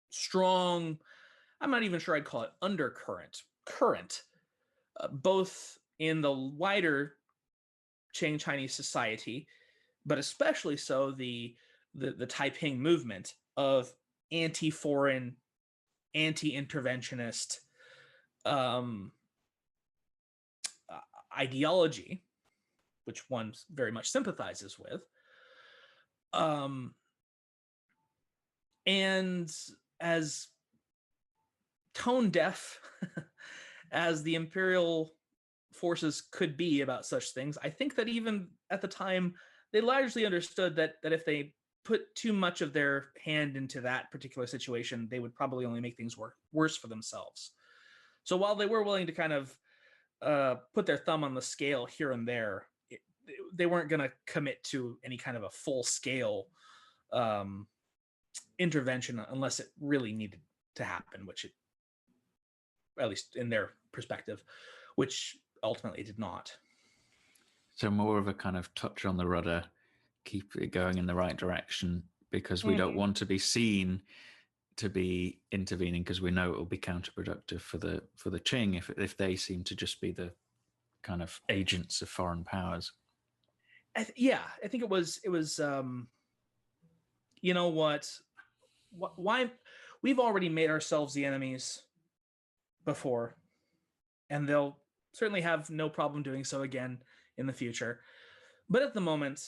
strong, I'm not even sure I'd call it current, both in the wider Qing Chinese society, but especially so the Taiping movement of anti-foreign, anti-interventionist ideology, which one very much sympathizes with. And as tone deaf as the Imperial forces could be about such things, I think that even at the time, they largely understood that if they put too much of their hand into that particular situation, they would probably only make things worse for themselves. So while they were willing to kind of put their thumb on the scale here and there, they weren't going to commit to any kind of a full-scale intervention unless it really needed to happen, which it, at least in their perspective, which ultimately did not. So more of a kind of touch on the rudder, keep it going in the right direction, because we don't want to be seen to be intervening, because we know it will be counterproductive for the Qing if they seem to just be the kind of agents of foreign powers. I think it was you know what, why we've already made ourselves the enemies before, and they'll certainly have no problem doing so again in the future. But at the moment,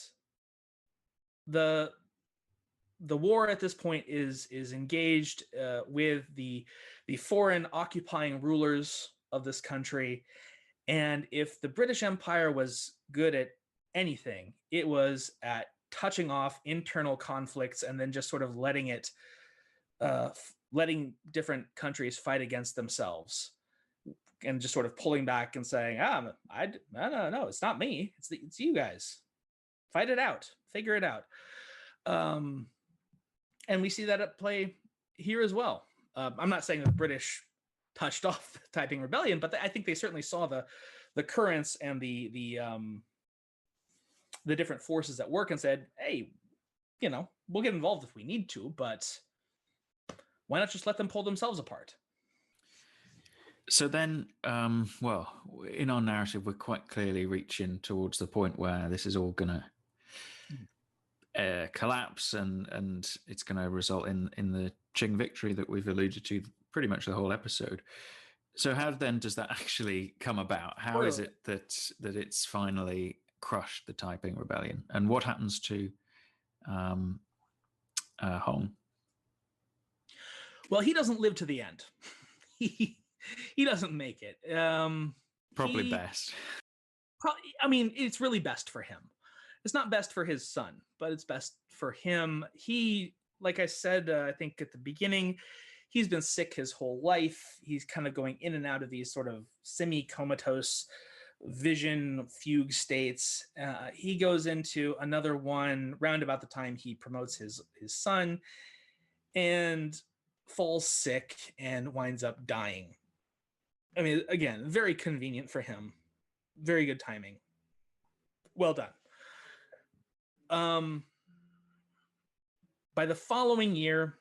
the war at this point is engaged with the foreign occupying rulers of this country. And if the British Empire was good at anything, it was at touching off internal conflicts and then just sort of letting different countries fight against themselves, and just sort of pulling back and saying, no, it's not me, it's you guys, fight it out, figure it out. And we see that at play here as well. I'm not saying the British touched off the Taiping Rebellion, but I think they certainly saw the currents and the different forces at work and said, hey, we'll get involved if we need to, but why not just let them pull themselves apart? So then, well, in our narrative, we're quite clearly reaching towards the point where this is all going to collapse, and it's going to result in the Qing victory that we've alluded to pretty much the whole episode. So how then does that actually come about? How is it that it's finally crushed the Taiping Rebellion, and what happens to Hong? Well, he doesn't live to the end. he he doesn't make it. Probably best. I mean, it's really best for him. It's not best for his son, but it's best for him. He, like I said, I think at the beginning, he's been sick his whole life. He's kind of going in and out of these sort of semi-comatose vision fugue states. He goes into another one round about the time he promotes his son, and falls sick and winds up dying. I mean, again, very convenient for him. Very good timing. Well done. By the following year,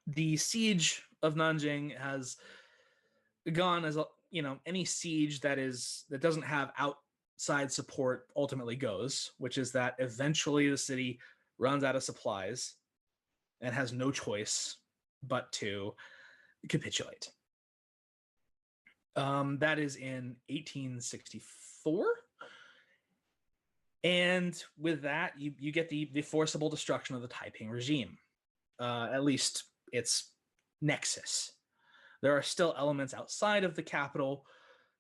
the siege of Nanjing has gone as any siege that doesn't have outside support ultimately goes, which is that eventually the city runs out of supplies and has no choice but to capitulate. That is in 1864. And with that, you get the forcible destruction of the Taiping regime, at least its nexus. There are still elements outside of the capital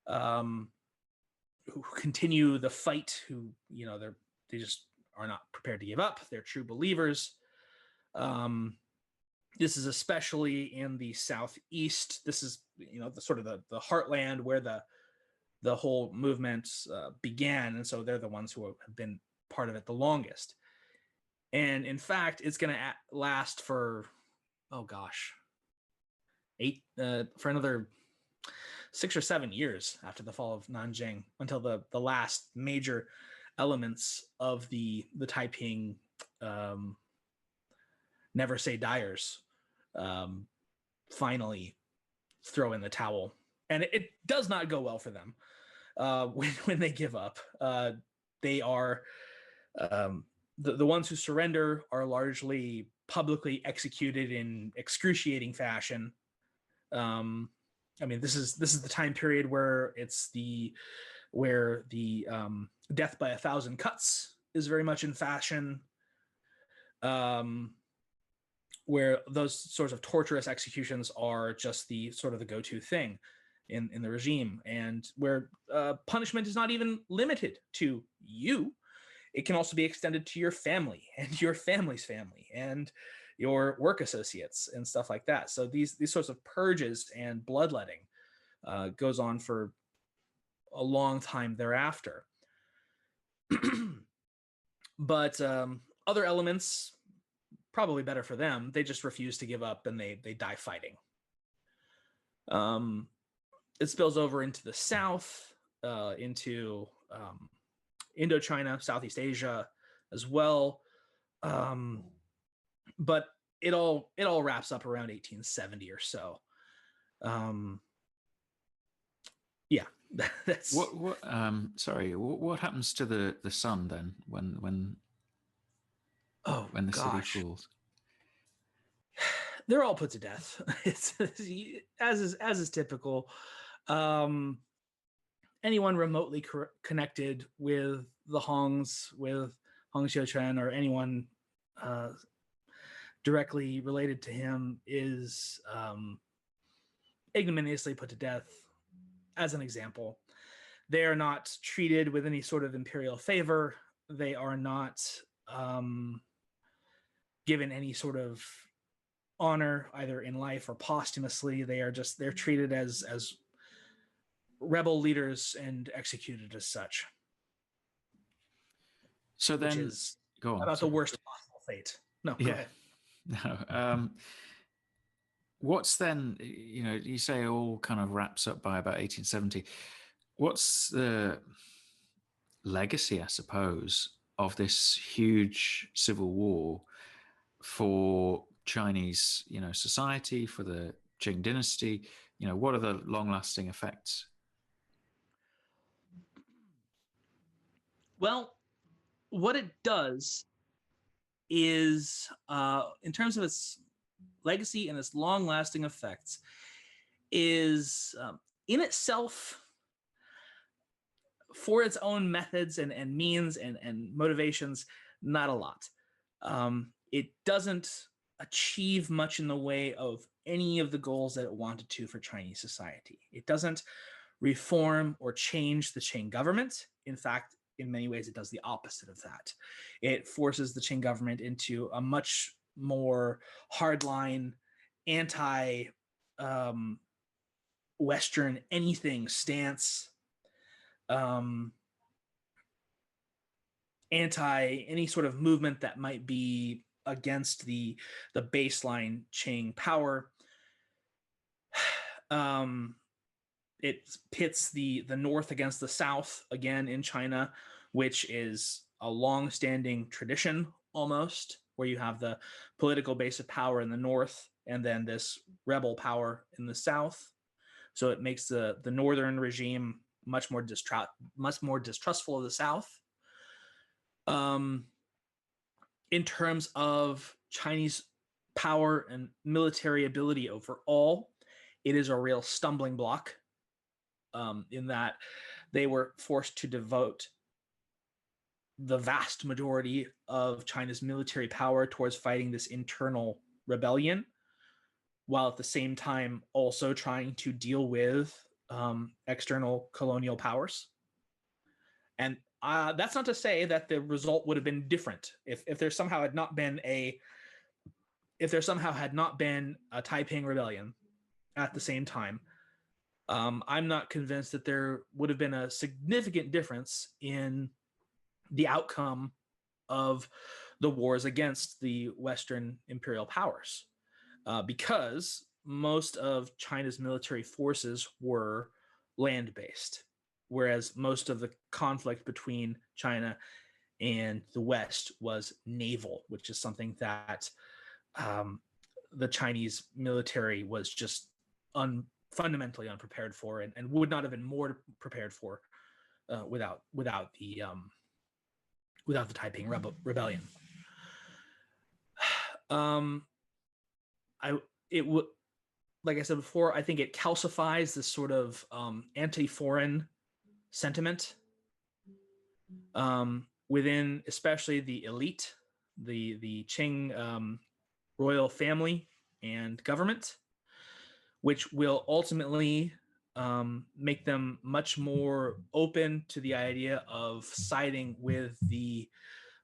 who continue the fight, who, they just are not prepared to give up. They're true believers. This is especially in the southeast. This is, the sort of the heartland where the whole movement began, and so they're the ones who have been part of it the longest. And in fact, it's going to last for, for another 6 or 7 years after the fall of Nanjing, until the last major elements of the Taiping never say diers finally throw in the towel. And it does not go well for them when they give up. They are the ones who surrender are largely publicly executed in excruciating fashion. I mean, this is the time period where the death by 1,000 cuts is very much in fashion. Where those sorts of torturous executions are just the sort of the go-to thing in the regime, and where punishment is not even limited to you. It can also be extended to your family and your family's family and your work associates and stuff like that. So these sorts of purges and bloodletting goes on for a long time thereafter. But other elements, probably better for them, they just refuse to give up and they die fighting. It spills over into the south, into Indochina, Southeast Asia as well. But it all wraps up around 1870 or so. Yeah, that's what. Sorry, what happens to the son then when the city falls? They're all put to death. It's as is typical. Anyone remotely connected with the Hongs, with Hong Xiuquan, or anyone directly related to him is ignominiously put to death. As an example, they are not treated with any sort of imperial favor. They are not given any sort of honor, either in life or posthumously. They're treated as rebel leaders and executed as such. So then, which is go on. About the worst possible fate. No, go ahead. No. What's then, you say it all kind of wraps up by about 1870. What's the legacy, I suppose, of this huge civil war for Chinese, society, for the Qing Dynasty? What are the long-lasting effects? Well, what it does is, in terms of its legacy and its long-lasting effects is in itself, for its own methods and means and motivations, not a lot. It doesn't achieve much in the way of any of the goals that it wanted to for Chinese society. It doesn't reform or change the Qing government. In fact, in many ways, it does the opposite of that. It forces the Qing government into a much more hardline, anti Western anything stance, anti any sort of movement that might be against the baseline Qing power. It pits the North against the South again in China, which is a long-standing tradition almost, where you have the political base of power in the North and then this rebel power in the South. So it makes the Northern regime much more distrustful of the South. In terms of Chinese power and military ability overall, it is a real stumbling block, in that they were forced to devote the vast majority of China's military power towards fighting this internal rebellion, while at the same time also trying to deal with external colonial powers. And that's not to say that the result would have been different if there somehow had not been a Taiping Rebellion at the same time. I'm not convinced that there would have been a significant difference in the outcome of the wars against the Western imperial powers, because most of China's military forces were land-based, whereas most of the conflict between China and the West was naval, which is something that the Chinese military was just fundamentally unprepared for, and would not have been more prepared for without the Taiping Rebellion. Like I said before, I think it calcifies this sort of anti-foreign sentiment within, especially the elite, the Qing royal family and government, which will ultimately make them much more open to the idea of siding with the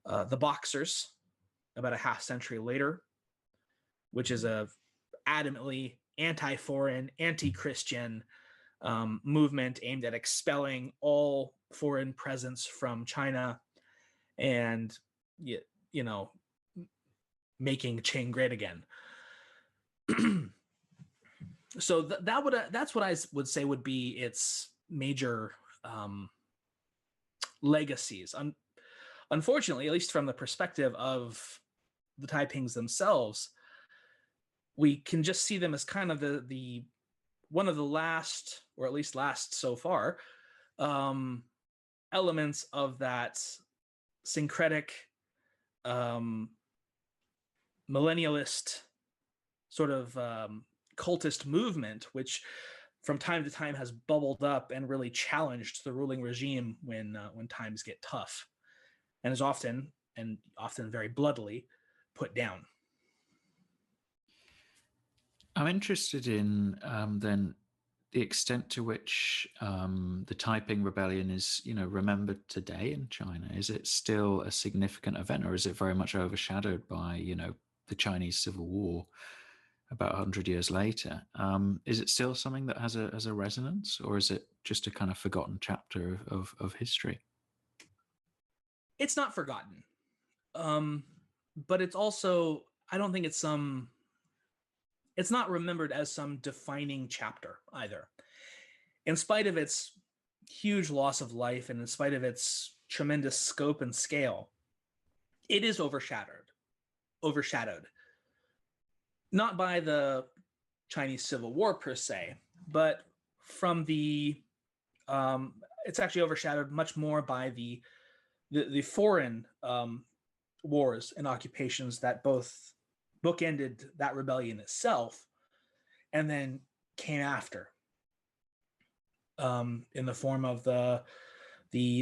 Boxers about a half century later, which is a adamantly anti-foreign, anti-Christian movement aimed at expelling all foreign presence from China and, making Qing great again. So that's what I would say would be its major legacies. Unfortunately, at least from the perspective of the Taipings themselves, we can just see them as kind of the one of the last, or at least last so far, elements of that syncretic millennialist sort of cultist movement, which from time to time has bubbled up and really challenged the ruling regime when times get tough, and is often very bloodily put down. I'm interested in then the extent to which the Taiping Rebellion is, remembered today in China. Is it still a significant event, or is it very much overshadowed by, the Chinese Civil War about 100 years later? Is it still something that has a resonance, or is it just a kind of forgotten chapter of history? It's not forgotten, but it's also, I don't think it's not remembered as some defining chapter either. In spite of its huge loss of life and in spite of its tremendous scope and scale, it is overshadowed. Not by the Chinese Civil War per se, but from the it's actually overshadowed much more by the foreign wars and occupations that both bookended that rebellion itself, and then came after in the form of the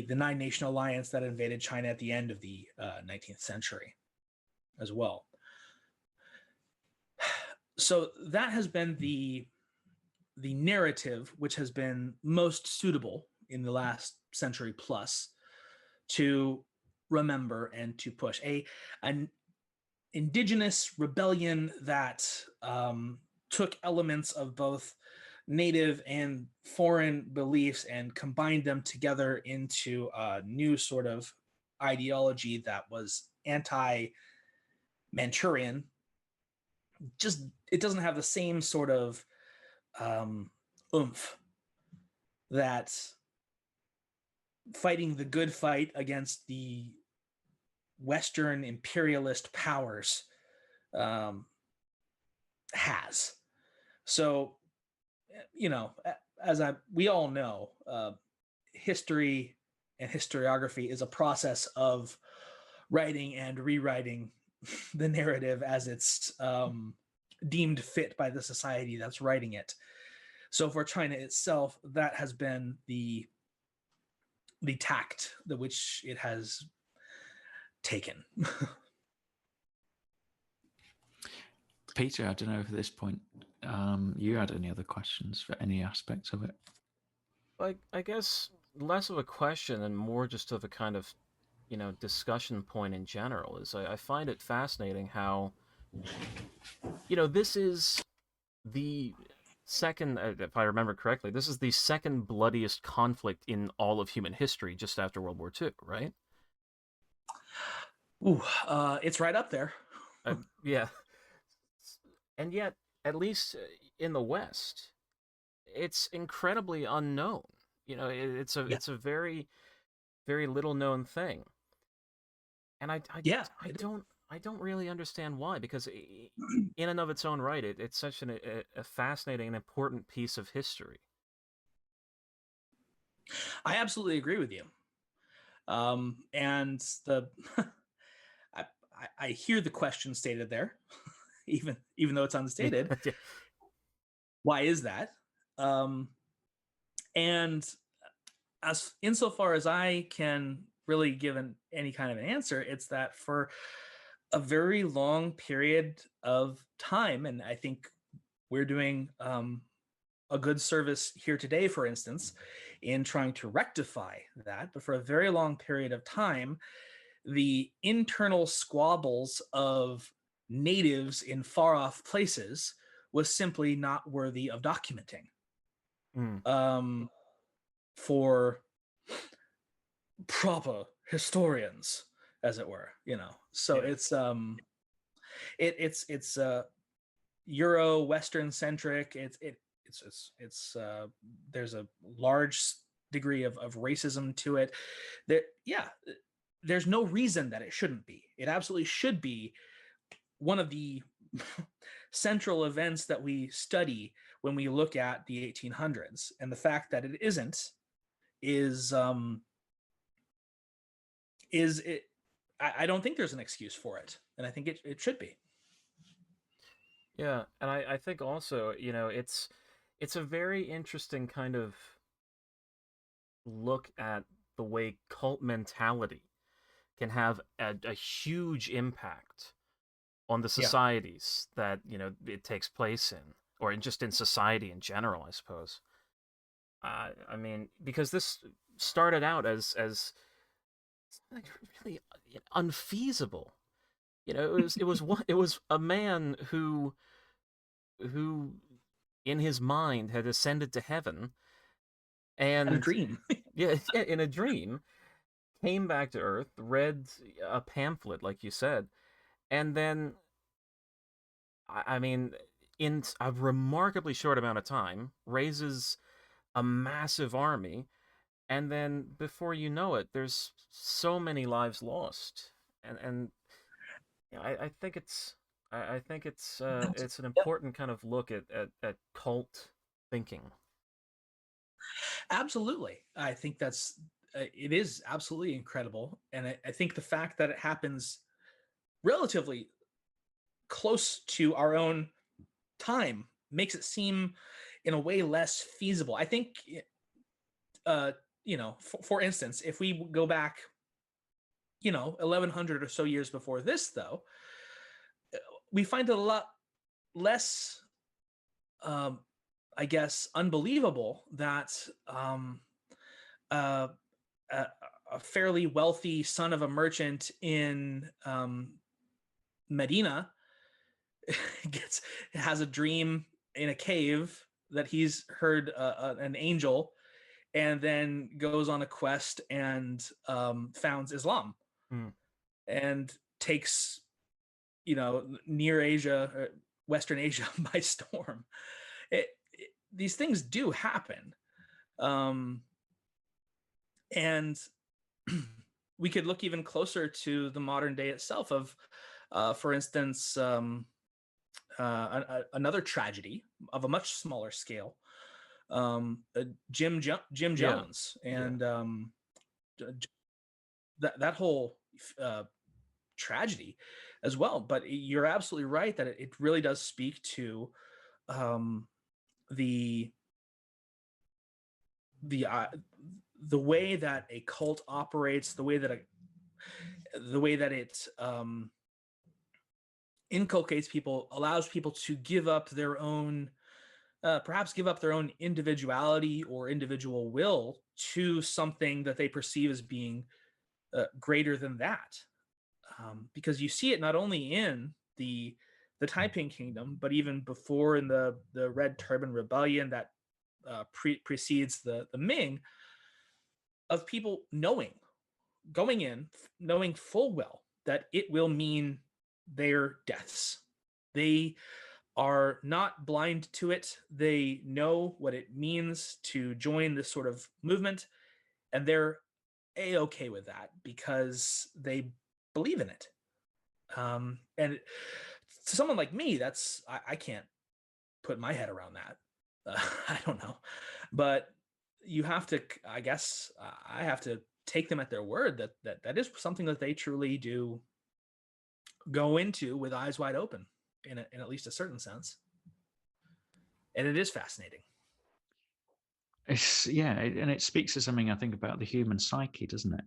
Nine Nation Alliance that invaded China at the end of the 19th century as well. So that has been the narrative which has been most suitable in the last century plus to remember and to push an indigenous rebellion that took elements of both native and foreign beliefs and combined them together into a new sort of ideology that was anti-Manchurian. Just, it doesn't have the same sort of oomph that fighting the good fight against the Western imperialist powers has. So, you know, as we all know, history and historiography is a process of writing and rewriting the narrative as it's deemed fit by the society that's writing it. So for China itself, that has been the tact that which it has taken. Peter, I don't know if at this point you had any other questions for any aspects of it. I guess less of a question and more just of a kind of, you know, discussion point in general is I find it fascinating how, you know, this is the second, if I remember correctly, this is the second bloodiest conflict in all of human history just after World War II, right? Ooh, it's right up there. Yeah. And yet, at least in the West, it's incredibly unknown. You know, it's a very, very little known thing. And I don't really understand why, because in and of its own right, it's such a fascinating and important piece of history. I absolutely agree with you. And the I hear the question stated there, even though it's unstated. Yeah. Why is that? And as insofar as I can really give any kind of an answer, it's that for a very long period of time, and I think we're doing a good service here today, for instance, in trying to rectify that, but for a very long period of time, the internal squabbles of natives in far off places was simply not worthy of documenting. For proper historians, as it were, you know. So yeah. It's Euro Western centric. It's there's a large degree of racism to it. There's no reason that it shouldn't be. It absolutely should be one of the central events that we study when we look at the 1800s, and the fact that it isn't is it. I don't think there's an excuse for it, and I think it should be. Yeah, and I think also, you know, it's a very interesting kind of look at the way cult mentality can have a huge impact on the societies that, you know, it takes place in, or just in society in general, I suppose. I mean, because this started out as like really unfeasible. You know, it was a man who in his mind had ascended to heaven, and a dream. yeah, in a dream, came back to Earth, read a pamphlet, like you said, and then, I mean, in a remarkably short amount of time, raises a massive army, and then before you know it, there's so many lives lost, and you know, I think it's it's an important kind of look at cult thinking. Absolutely, I think that's it is absolutely incredible, and I think the fact that it happens relatively close to our own time makes it seem in a way less feasible. I think, for instance, if we go back, 1100 or so years before this, though, we find it a lot less, um, I guess, unbelievable that uh, a fairly wealthy son of a merchant in Medina has a dream in a cave that he's heard an angel, and then goes on a quest and founds Islam and takes near Asia, Western Asia by storm. These things do happen, and we could look even closer to the modern day itself of, for instance, another tragedy of a much smaller scale, Jim Jones, and that whole tragedy as well. But you're absolutely right that it really does speak to the way that a cult operates, the way that it inculcates people, allows people to give up their own, perhaps give up their own individuality or individual will to something that they perceive as being greater than that. Because you see it not only in the Taiping Kingdom, but even before in the Red Turban Rebellion that precedes the Ming, of people going in, knowing full well that it will mean their deaths. They are not blind to it. They know what it means to join this sort of movement, and they're a-okay with that because they believe in it. And to someone like me, that's I can't put my head around that. I don't know, but you have to. I guess I have to take them at their word that is something that they truly do go into with eyes wide open, in at least a certain sense. And it is fascinating. And it speaks to something I think about the human psyche, doesn't it?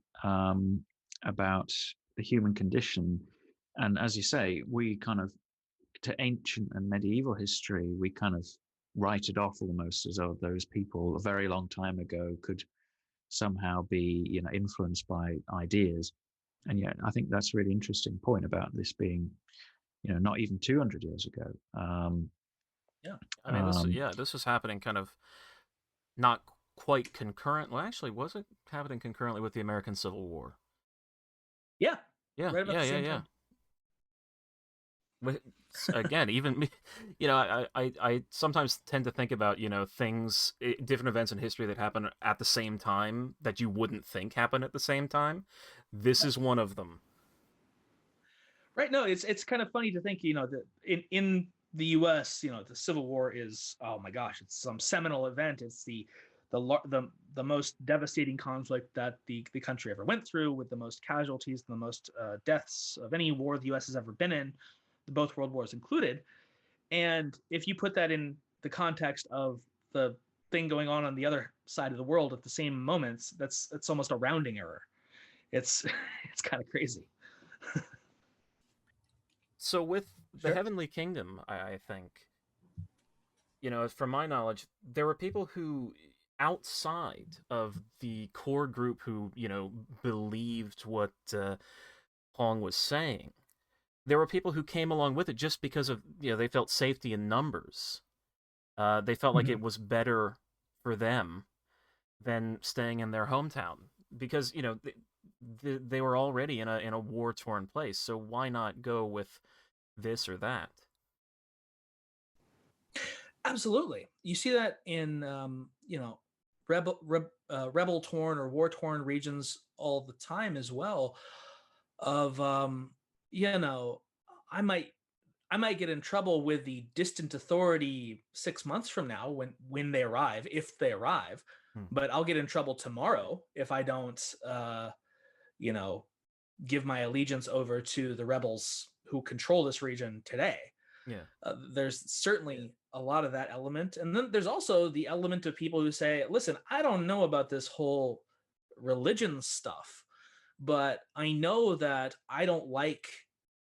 About the human condition, and as you say, we kind of, to ancient and medieval history, we kind of write it off almost as though those people a very long time ago could somehow be, influenced by ideas. And yet, I think that's a really interesting point about this being, not even 200 years ago. Yeah, I mean, this was happening kind of not quite concurrent. Well, actually, was it happening concurrently with the American Civil War? Yeah, Yeah, right about the same time. Again, even I sometimes tend to think about things, different events in history that happen at the same time that you wouldn't think happen at the same time. This is one of them. Right. No, it's kind of funny to think, that in the U.S., the Civil War is, oh my gosh, it's some seminal event. It's the most devastating conflict that the country ever went through, with the most casualties, the most deaths of any war the U.S. has ever been in, both world wars included. And if you put that in the context of the thing going on the other side of the world at the same moments, that's almost a rounding error. It's it's kind of crazy. So with the Heavenly Kingdom, I think, from my knowledge, there were people who, outside of the core group who, believed what Hong was saying, there were people who came along with it just because of, they felt safety in numbers. They felt like it was better for them than staying in their hometown because, they were already in a war-torn place. So why not go with this or that? Absolutely. You see that in, rebel torn or war torn regions all the time as well. Of, I might get in trouble with the distant authority 6 months from now when they arrive, if they arrive, but I'll get in trouble tomorrow if I don't, give my allegiance over to the rebels who control this region today. Yeah. There's certainly a lot of that element. And then there's also the element of people who say, listen, I don't know about this whole religion stuff, but I know that I don't like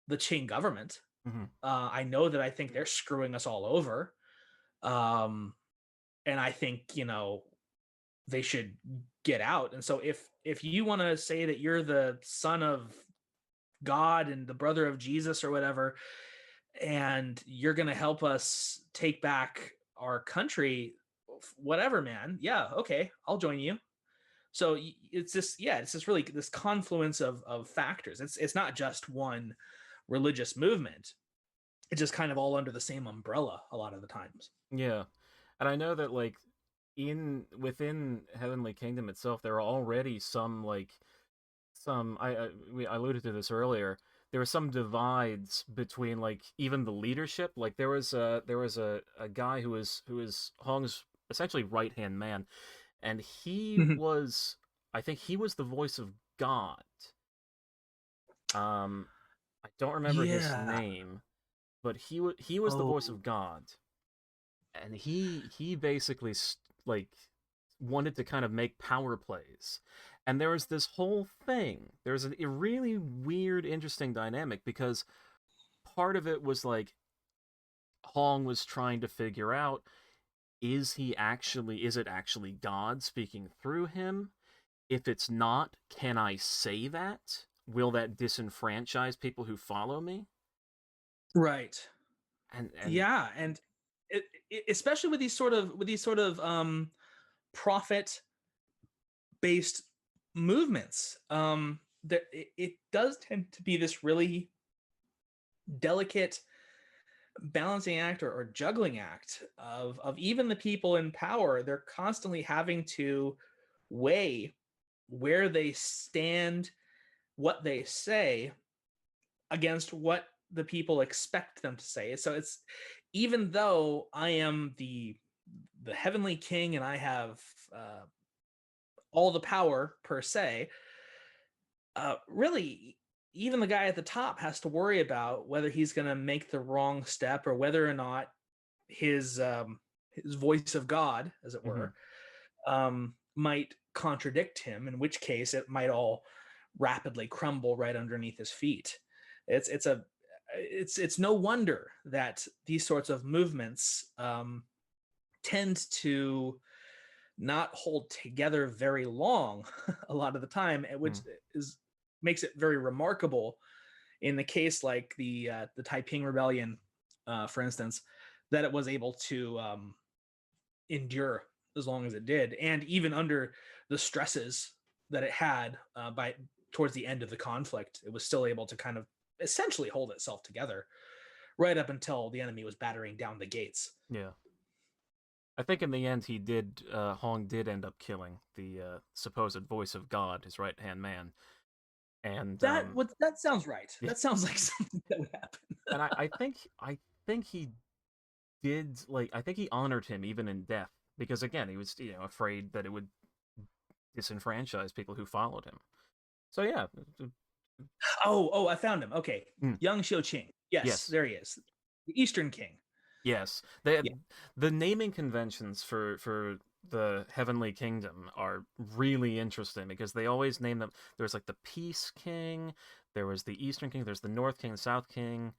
the Qing government. Mm-hmm. I know that I think they're screwing us all over. And I think, they should get out. And so if you want to say that you're the son of God and the brother of Jesus or whatever, and you're going to help us take back our country, whatever, man. Yeah. Okay. I'll join you. So it's just really this confluence of factors. It's not just one religious movement. It's just kind of all under the same umbrella a lot of the times. Yeah. And I know that like within Heavenly Kingdom itself, there are already some I alluded to this earlier. There were some divides between like even the leadership. Like there was a guy who was Hong's essentially right hand man, and he was, I think he was the voice of God. I don't remember his name, but he was the voice of God, and he basically like wanted to kind of make power plays. And there was this whole thing. There's a really weird, interesting dynamic because part of it was like Hong was trying to figure out, is it actually God speaking through him? If it's not, can I say that? Will that disenfranchise people who follow me? Right. And yeah, and especially with these sort of profit based movements, that it does tend to be this really delicate balancing act or juggling act of even the people in power. They're constantly having to weigh where they stand, what they say against what the people expect them to say. So it's, even though I am the heavenly king and I have all the power per se, really, even the guy at the top has to worry about whether he's going to make the wrong step or whether or not his voice of God, as it were, might contradict him, in which case it might all rapidly crumble right underneath his feet. It's no wonder that these sorts of movements tend to not hold together very long a lot of the time, which makes it very remarkable in the case like the Taiping Rebellion, for instance, that it was able to endure as long as it did, and even under the stresses that it had by towards the end of the conflict, it was still able to kind of essentially hold itself together right up until the enemy was battering down the gates. Yeah. I think in the end Hong did end up killing the supposed voice of God, his right-hand man. And that sounds right. Yeah. That sounds like something that would happen. And I think he did, like, I think he honored him even in death, because again, he was, afraid that it would disenfranchise people who followed him. So yeah. Oh, I found him. Okay. Young Xiuqing. Yes, there he is. The Eastern King. Yes. The naming conventions for the Heavenly Kingdom are really interesting because they always name them. There's like the Peace King, there was the Eastern King, there's the North King, the South King.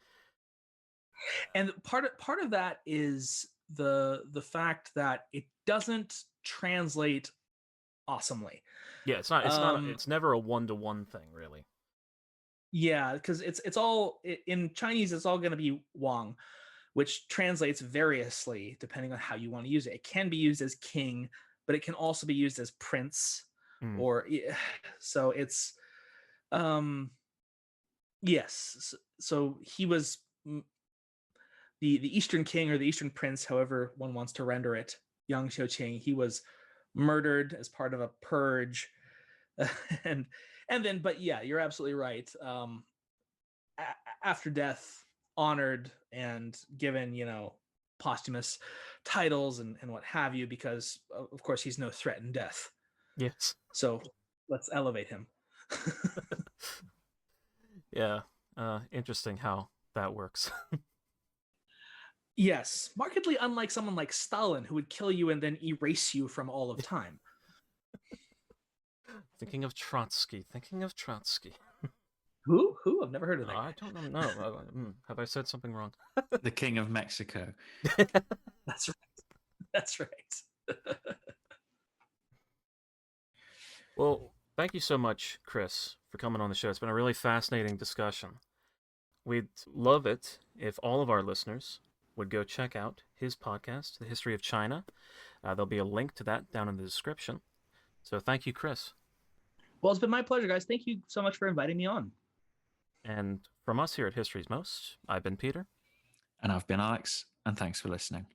And part of that is the fact that it doesn't translate awesomely. Yeah, it's never a 1-to-1 thing, really. Yeah, because it's all in Chinese. It's all going to be Wang, which translates variously depending on how you want to use it. It can be used as king, but it can also be used as prince, or so it's yes. So he was the Eastern King or the Eastern Prince, however one wants to render it. Yang Xiuqing, he was murdered as part of a purge, and then, but yeah, you're absolutely right. After death, honored and given, posthumous titles and what have you, because of course he's no threat in death. Yes. So let's elevate him. Yeah. Interesting how that works. Yes, markedly unlike someone like Stalin, who would kill you and then erase you from all of time. Thinking of Trotsky. Thinking of Trotsky. Who? I've never heard of that. I don't know. No. Have I said something wrong? The King of Mexico. That's right. That's right. Well, thank you so much, Chris, for coming on the show. It's been a really fascinating discussion. We'd love it if all of our listeners would go check out his podcast, The History of China. There'll be a link to that down in the description. So thank you, Chris. Well, it's been my pleasure, guys. Thank you so much for inviting me on. And from us here at History's Most, I've been Peter. And I've been Alex, and thanks for listening.